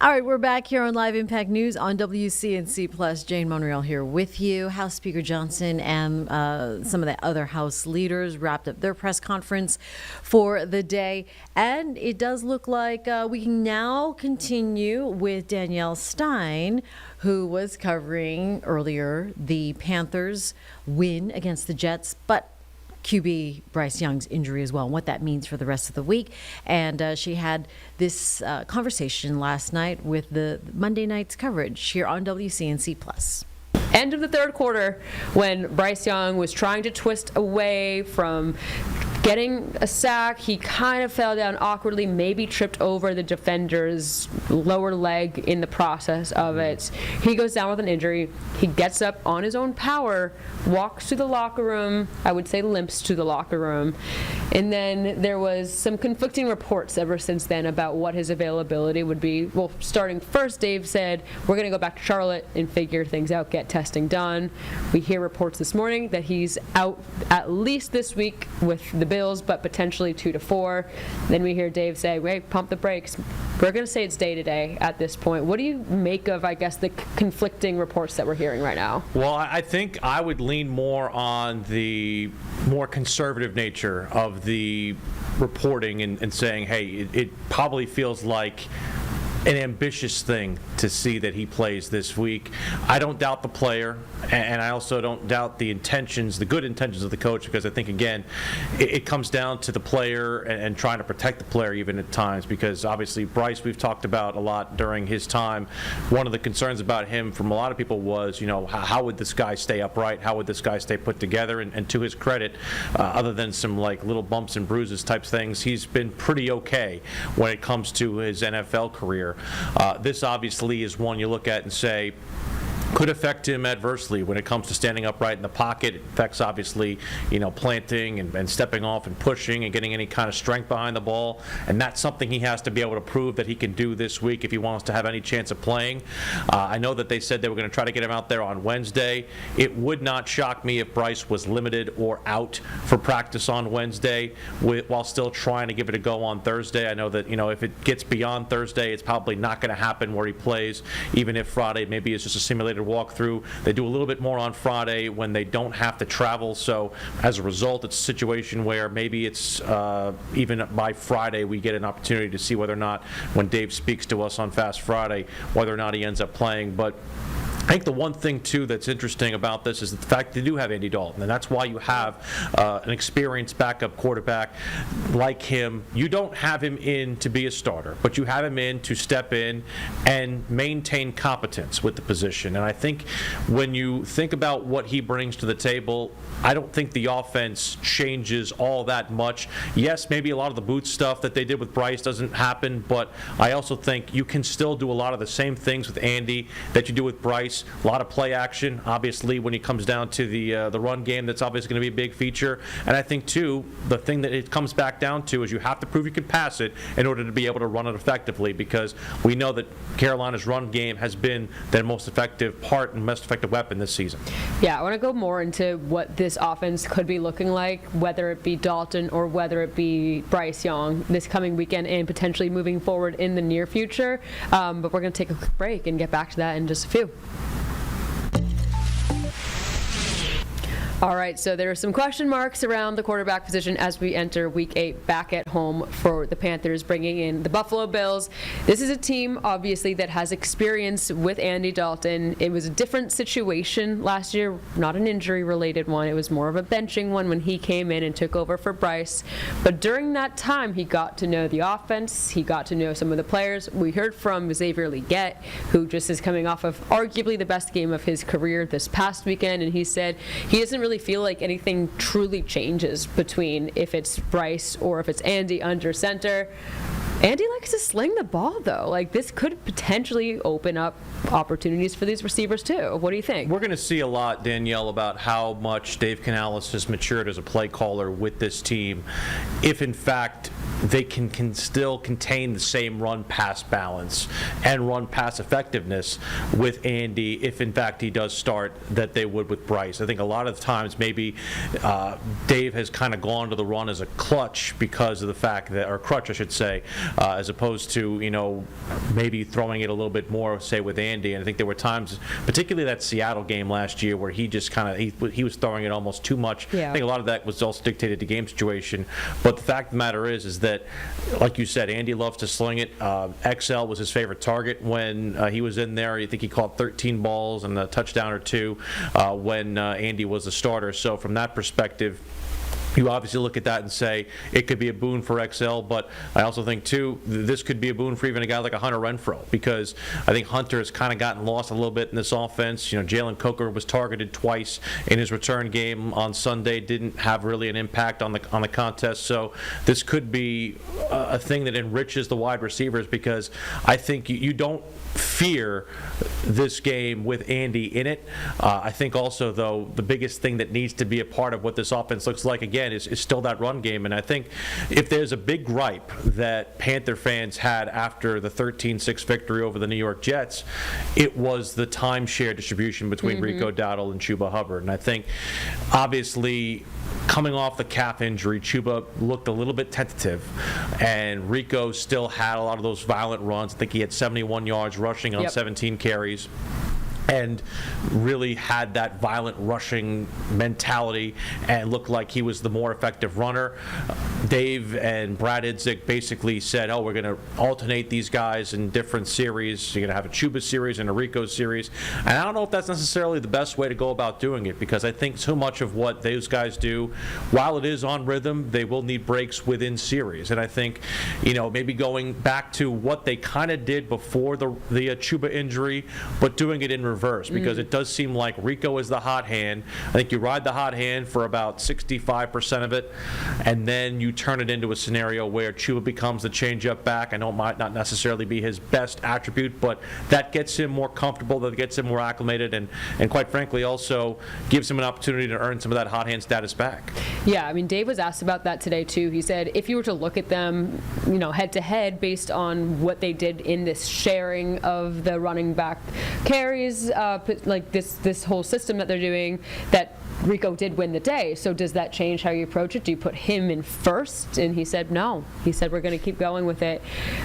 All right, we're back here on Live Impact News on WCNC Plus. Jane Monreal here with you. House Speaker Johnson and some of the other House leaders wrapped up their press conference for the day. And it does look like we can now continue with Danielle Stein, who was covering earlier the Panthers' win against the Jets, but QB Bryce Young's injury as well, and what that means for the rest of the week. And she had this conversation last night with the Monday night's coverage here on WCNC Plus. End of the third quarter, when Bryce Young was trying to twist away from getting a sack, he kind of fell down awkwardly, maybe tripped over the defender's lower leg in the process of it. He goes down with an injury. He gets up on his own power, walks to the locker room, I would say limps to the locker room. And then there was some conflicting reports ever since then about what his availability would be. Well, starting first, Dave said, we're going to go back to Charlotte and figure things out, get testing done. We hear reports this morning that he's out at least this week with the Bills, but potentially 2 to 4. Then we hear Dave say, wait, pump the brakes. We're going to say it's day-to-day at this point. What do you make of, I guess, the conflicting reports that we're hearing right now? Well, I think I would lean more on the more conservative nature of the reporting and saying, hey, it probably feels like an ambitious thing to see that he plays this week. I don't doubt the player, and I also don't doubt the intentions, the good intentions of the coach, because I think, again, it comes down to the player and trying to protect the player even at times, because obviously Bryce, we've talked about a lot during his time. One of the concerns about him from a lot of people was, you know, how would this guy stay upright? How would this guy stay put together? And to his credit, other than some like little bumps and bruises type things, he's been pretty okay when it comes to his NFL career. This obviously is one you look at and say, could affect him adversely when it comes to standing upright in the pocket. It affects, obviously, you know, planting and stepping off and pushing and getting any kind of strength behind the ball. And that's something he has to be able to prove that he can do this week if he wants to have any chance of playing. I know that they said they were going to try to get him out there on Wednesday. It would not shock me if Bryce was limited or out for practice on Wednesday while still trying to give it a go on Thursday. I know that, you know, if it gets beyond Thursday, it's probably not going to happen where he plays, even if Friday maybe is just a simulated walkthrough. They do a little bit more on Friday when they don't have to travel, so as a result, it's a situation where maybe it's even by Friday we get an opportunity to see whether or not, when Dave speaks to us on Fast Friday, whether or not he ends up playing. But I think the one thing, too, that's interesting about this is the fact they do have Andy Dalton, and that's why you have an experienced backup quarterback like him. You don't have him in to be a starter, but you have him in to step in and maintain competence with the position. And I think when you think about what he brings to the table, I don't think the offense changes all that much. Yes, maybe a lot of the boot stuff that they did with Bryce doesn't happen, but I also think you can still do a lot of the same things with Andy that you do with Bryce. A lot of play action, obviously, when it comes down to the run game, that's obviously going to be a big feature. And I think, too, the thing that it comes back down to is you have to prove you can pass it in order to be able to run it effectively, because we know that Carolina's run game has been their most effective part and most effective weapon this season. Yeah, I want to go more into what this offense could be looking like, whether it be Dalton or whether it be Bryce Young this coming weekend and potentially moving forward in the near future. But we're going to take a quick break and get back to that in just a few. All right, so there are some question marks around the quarterback position as we enter Week 8 back at home for the Panthers, bringing in the Buffalo Bills. This is a team, obviously, that has experience with Andy Dalton. It was a different situation last year, not an injury-related one. It was more of a benching one when he came in and took over for Bryce. But during that time, he got to know the offense. He got to know some of the players. We heard from Xavier Legette, who just is coming off of arguably the best game of his career this past weekend, and he said he doesn't really feel like anything truly changes between if it's Bryce or if it's Andy under center. Andy likes to sling the ball, though. Like, this could potentially open up opportunities for these receivers, too. What do you think? We're going to see a lot, Danielle, about how much Dave Canales has matured as a play caller with this team. If, in fact, they can still contain the same run-pass balance and run-pass effectiveness with Andy, if in fact he does start, that they would with Bryce. I think a lot of times maybe Dave has kind of gone to the run as a clutch because of the fact that, or crutch I should say, as opposed to, maybe throwing it a little bit more, say, with Andy. And I think there were times, particularly that Seattle game last year, where he just kind of, he was throwing it almost too much. Yeah. I think a lot of that was also dictated to game situation. But the fact of the matter is that, like you said, Andy loves to sling it. XL was his favorite target when he was in there. I think he caught 13 balls and a touchdown or two when Andy was the starter. So from that perspective, you obviously look at that and say it could be a boon for XL, but I also think, too, this could be a boon for even a guy like a Hunter Renfrow, because I think Hunter has kind of gotten lost a little bit in this offense. Jalen Coker was targeted twice in his return game on Sunday, didn't have really an impact on the contest. So this could be a thing that enriches the wide receivers, because I think you don't fear this game with Andy in it. I think also, though, the biggest thing that needs to be a part of what this offense looks like, again, is still that run game. And I think if there's a big gripe that Panther fans had after the 13-6 victory over the New York Jets, it was the timeshare distribution between Rico Dowdle and Chuba Hubbard. And I think, obviously, coming off the calf injury, Chuba looked a little bit tentative, and Rico still had a lot of those violent runs. I think he had 71 yards rushing on 17 carries, and really had that violent rushing mentality and looked like he was the more effective runner. Dave and Brad Idzik basically said, we're going to alternate these guys in different series. You're going to have a Chuba series and a Rico series. And I don't know if that's necessarily the best way to go about doing it, because I think so much of what those guys do, while it is on rhythm, they will need breaks within series. And I think, maybe going back to what they kind of did before the Chuba injury, but doing it in reverse, because it does seem like Rico is the hot hand. I think you ride the hot hand for about 65% of it, and then you turn it into a scenario where Chuba becomes the change-up back. I know it might not necessarily be his best attribute, but that gets him more comfortable, that gets him more acclimated, and quite frankly also gives him an opportunity to earn some of that hot hand status back. Yeah, I mean, Dave was asked about that today, too. He said if you were to look at them, head-to-head based on what they did in this sharing of the running back carries, like this whole system that they're doing, that Rico did win the day. So does that change how you approach it? Do you put him in first? And he said no. He said we're going to keep going with it.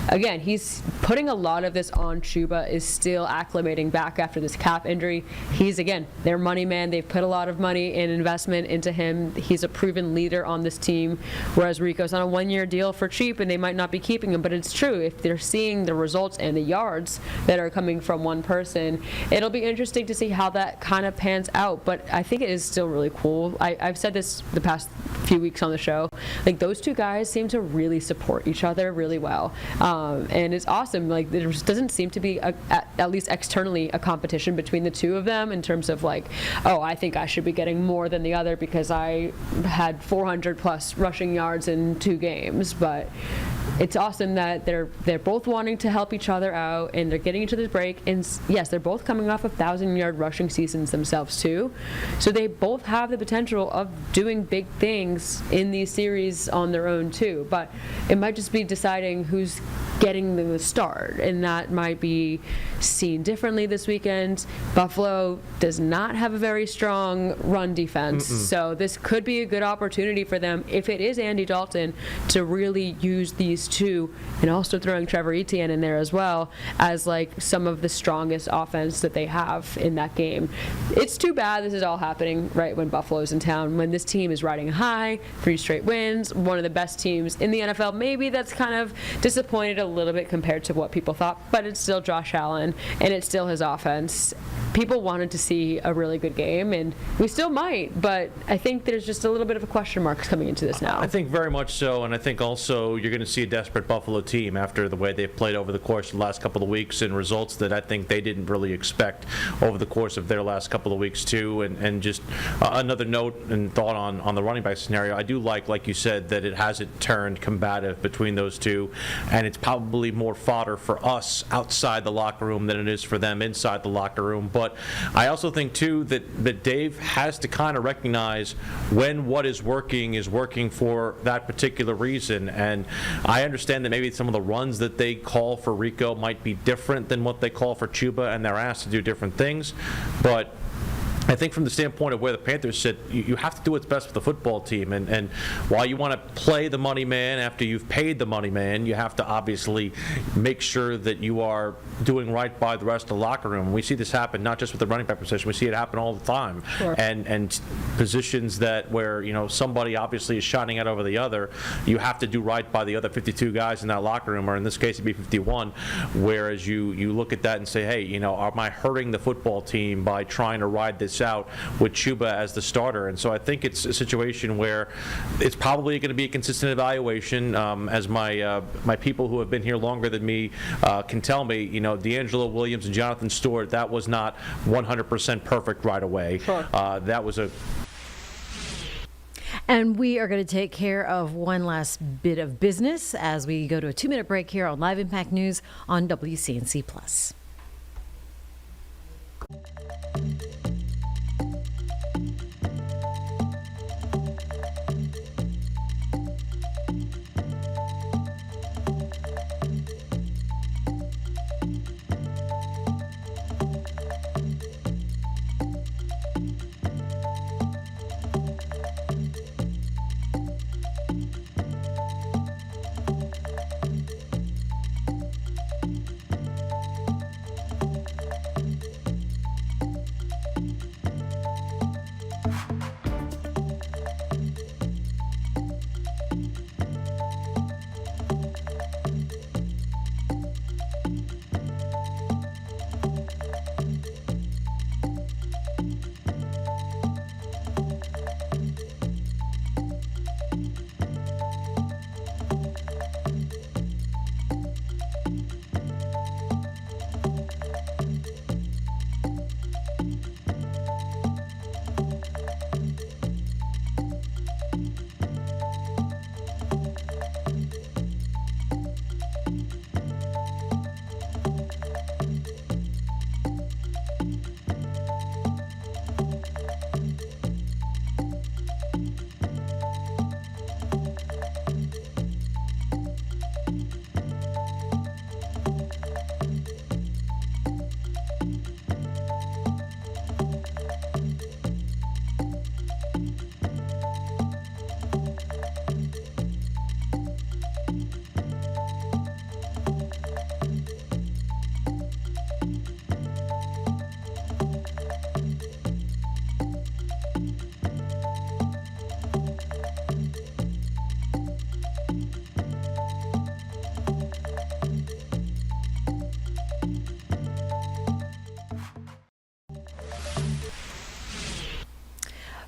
Again, he's putting a lot of this on Chuba, is still acclimating back after this calf injury. He's, again, their money man. They've put a lot of money and investment into him. He's a proven leader on this team, whereas Rico's on a one-year deal for cheap, and they might not be keeping him. But it's true. If they're seeing the results and the yards that are coming from one person, it'll be interesting to see how that kind of pans out. But I think it is still really cool. I've said this the past few weeks on the show. Like, those two guys seem to really support each other really well, and it's awesome. Like, there doesn't seem to be at least externally a competition between the two of them in terms of like, I think I should be getting more than the other because I had 400 plus rushing yards in 2 games. But it's awesome that they're both wanting to help each other out, and they're getting into this break. And yes, they're both coming off of 1,000-yard rushing seasons themselves too, so they both have the potential of doing big things in these series on their own too. But it might just be deciding who's getting the start, and that might be seen differently this weekend. Buffalo does not have a very strong run defense, so this could be a good opportunity for them, if it is Andy Dalton, to really use these two, and also throwing Trevor Etienne in there as well, as like some of the strongest offense that they have in that game. It's too bad this is all happening right when Buffalo's in town, when this team is riding high, 3 straight wins, one of the best teams in the NFL. Maybe that's kind of disappointed a little bit compared to what people thought, but it's still Josh Allen, and it's still his offense. People wanted to see a really good game, and we still might, but I think there's just a little bit of a question mark coming into this now. I think very much so, and I think also you're going to see a desperate Buffalo team after the way they've played over the course of the last couple of weeks and results that I think they didn't really expect over the course of their last couple of weeks too. And just another note and thought on the running back scenario, I do like you said, that it hasn't turned combative between those two, and it's probably more fodder for us outside the locker room than it is for them inside the locker room. But I also think too that Dave has to kind of recognize when what is working for that particular reason. And I understand that maybe some of the runs that they call for Rico might be different than what they call for Chuba, and they're asked to do different things. But I think from the standpoint of where the Panthers sit, you have to do what's best for the football team. And while you want to play the money man after you've paid the money man, you have to obviously make sure that you are doing right by the rest of the locker room. We see this happen not just with the running back position. We see it happen all the time. Sure. And positions that where, somebody obviously is shining out over the other, you have to do right by the other 52 guys in that locker room, or in this case it'd be 51, whereas you look at that and say, hey, am I hurting the football team by trying to ride this out with Chuba as the starter? And so I think it's a situation where it's probably going to be a consistent evaluation. As my people who have been here longer than me can tell me, D'Angelo Williams and Jonathan Stewart, that was not 100% perfect right away. Sure. That was a And we are going to take care of one last bit of business as we go to a 2-minute break here on Live Impact News on WCNC Plus.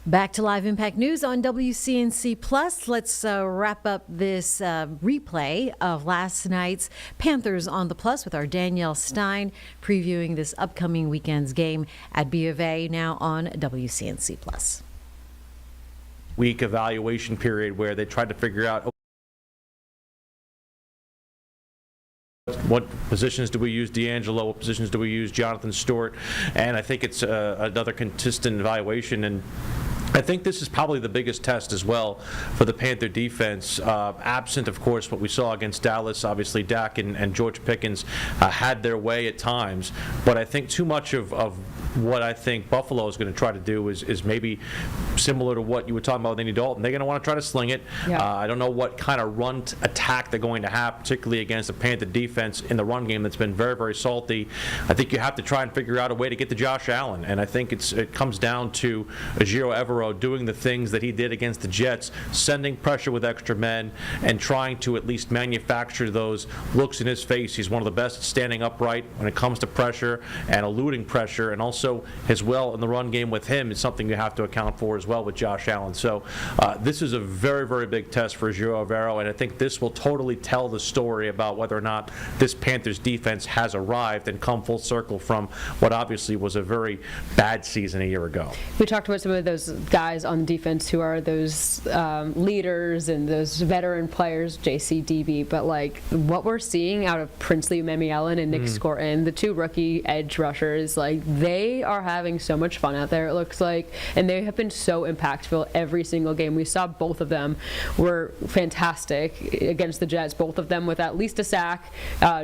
Back to Live Impact News on WCNC Plus. Let's wrap up this replay of last night's Panthers on the Plus with our Danielle Stein previewing this upcoming weekend's game at B of A now on WCNC Plus. Week evaluation period where they tried to figure out what positions do we use D'Angelo, what positions do we use Jonathan Stewart, and I think it's another consistent evaluation. And I think this is probably the biggest test as well for the Panther defense, absent, of course, what we saw against Dallas. Obviously, Dak and George Pickens had their way at times, but I think too much of what I think Buffalo is going to try to do is maybe similar to what you were talking about with Andy Dalton. They're going to want to try to sling it. Yeah. I don't know what kind of run attack they're going to have, particularly against the Panther defense in the run game that's been very, very salty. I think you have to try and figure out a way to get to Josh Allen, and I think it comes down to Ejiro Evero doing the things that he did against the Jets, sending pressure with extra men and trying to at least manufacture those looks in his face. He's one of the best at standing upright when it comes to pressure and eluding pressure, and also also as well in the run game with him is something you have to account for as well with Josh Allen. So this is a very, very big test for Gio Alvaro, and I think this will totally tell the story about whether or not this Panthers defense has arrived and come full circle from what obviously was a very bad season a year ago. We talked about some of those guys on defense who are those leaders and those veteran players, JCDB, but like what we're seeing out of Princely Mamiellen and Nick Scorton, the two rookie edge rushers, like they are having so much fun out there, it looks like, and they have been so impactful every single game. We saw both of them were fantastic against the Jets, both of them with at least a sack.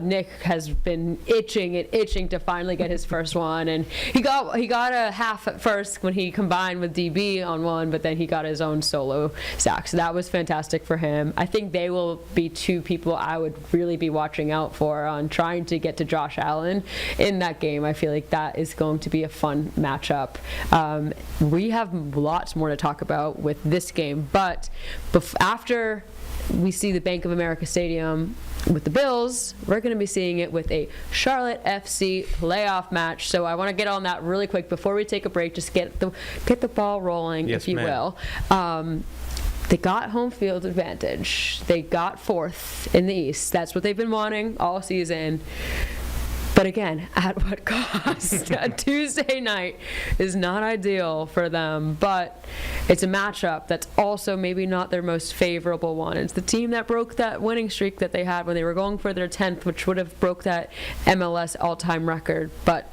Nick has been itching to finally get his first one, and he got a half at first when he combined with DB on one, but then he got his own solo sack, so that was fantastic for him. I think they will be two people I would really be watching out for on trying to get to Josh Allen in that game. I feel like that is going to be a fun matchup. We have lots more to talk about with this game, but after we see the Bank of America Stadium with the Bills, we're going to be seeing it with a Charlotte FC playoff match. So I want to get on that really quick before we take a break, just get the ball rolling, yes, if you will. They got home field advantage. They got fourth in the East. That's what they've been wanting all season. But again, at what cost? A Tuesday night is not ideal for them, but it's a matchup that's also maybe not their most favorable one. It's the team that broke that winning streak that they had when they were going for their 10th, which would have broke that MLS all-time record. But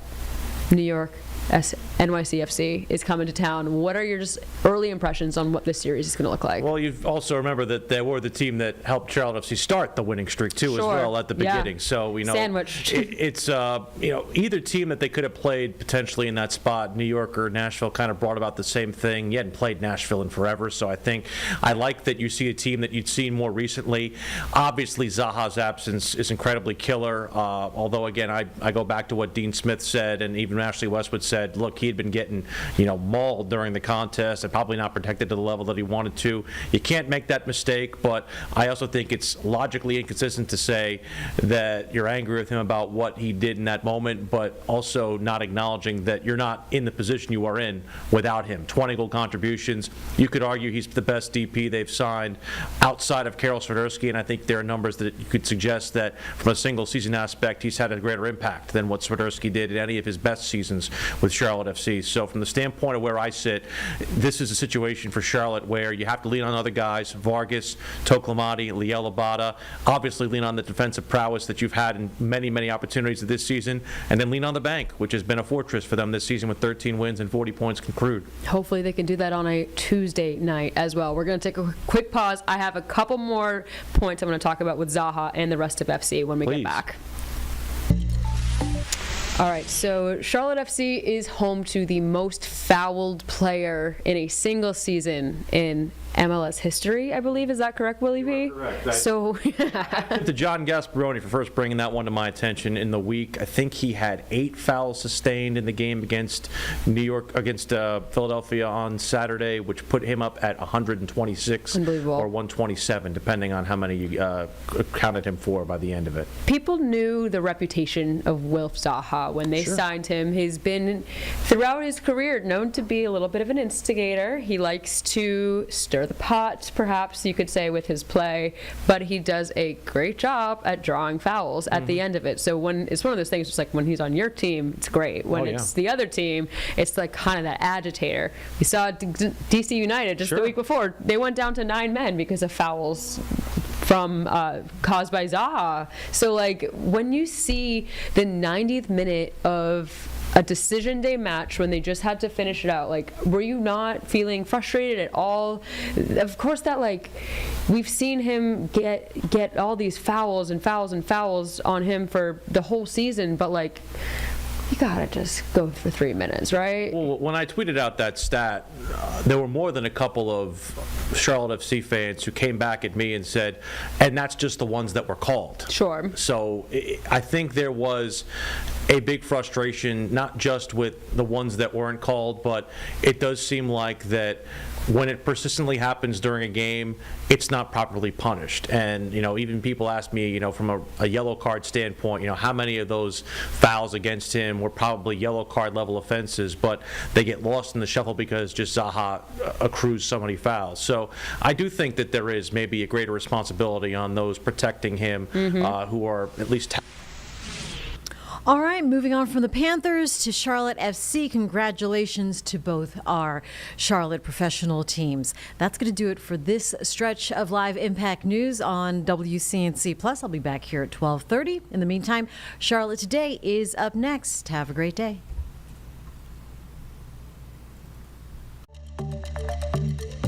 New York NYCFC is coming to town. What are your just early impressions on what this series is going to look like? Well, you also remember that they were the team that helped Charlotte FC start the winning streak too, as well at the beginning. So sandwich. It's either team that they could have played potentially in that spot. New York or Nashville kind of brought about the same thing. You hadn't played Nashville in forever, so I think I like that you see a team that you'd seen more recently. Obviously, Zaha's absence is incredibly killer. Although again, I go back to what Dean Smith said, and even Ashley Westwood said, look, he had been getting, mauled during the contest and probably not protected to the level that he wanted to. You can't make that mistake, but I also think it's logically inconsistent to say that you're angry with him about what he did in that moment, but also not acknowledging that you're not in the position you are in without him. 20 goal contributions. You could argue he's the best DP they've signed outside of Karol Swiderski, and I think there are numbers that you could suggest that from a single season aspect, he's had a greater impact than what Swiderski did in any of his best seasons with Charlotte FC. So from the standpoint of where I sit, this is a situation for Charlotte where you have to lean on other guys, Vargas, Toklamati, Liel Abada, obviously lean on the defensive prowess that you've had in many, many opportunities this season, and then lean on the bank, which has been a fortress for them this season with 13 wins and 40 points accrued. Hopefully they can do that on a Tuesday night as well. We're going to take a quick pause. I have a couple more points I'm going to talk about with Zaha and the rest of FC when we get back. All right, so Charlotte FC is home to the most fouled player in a single season in MLS history, I believe. Is that correct, Willie B? Correct. So to John Gasparoni for first bringing that one to my attention in the week. I think he had 8 fouls sustained in the game against Philadelphia on Saturday, which put him up at 126 or 127, depending on how many you counted him for by the end of it. People knew the reputation of Wilf Zaha when they signed him. He's been, throughout his career, known to be a little bit of an instigator. He likes to stir the pot, perhaps you could say, with his play, but he does a great job at drawing fouls at the end of it. So when it's one of those things, it's like when he's on your team, it's great. When it's the other team, it's like kind of that agitator. We saw DC United just the week before. They went down to 9 men because of fouls from caused by Zaha. So like when you see the 90th minute of a decision day match when they just had to finish it out, like, were you not feeling frustrated at all? Of course, that, like, we've seen him get all these fouls and fouls and fouls on him for the whole season, but like, you gotta just go for 3 minutes, right? Well, when I tweeted out that stat, there were more than a couple of Charlotte FC fans who came back at me and said, and that's just the ones that were called. Sure. So I think there was a big frustration, not just with the ones that weren't called, but it does seem like that when it persistently happens during a game, it's not properly punished. And, even people ask me, from a yellow card standpoint, how many of those fouls against him were probably yellow card level offenses, but they get lost in the shuffle because just Zaha accrues so many fouls. So I do think that there is maybe a greater responsibility on those protecting him who are at least. All right, moving on from the Panthers to Charlotte FC. Congratulations to both our Charlotte professional teams. That's going to do it for this stretch of Live Impact News on WCNC Plus. I'll be back here at 12:30. In the meantime, Charlotte Today is up next. Have a great day.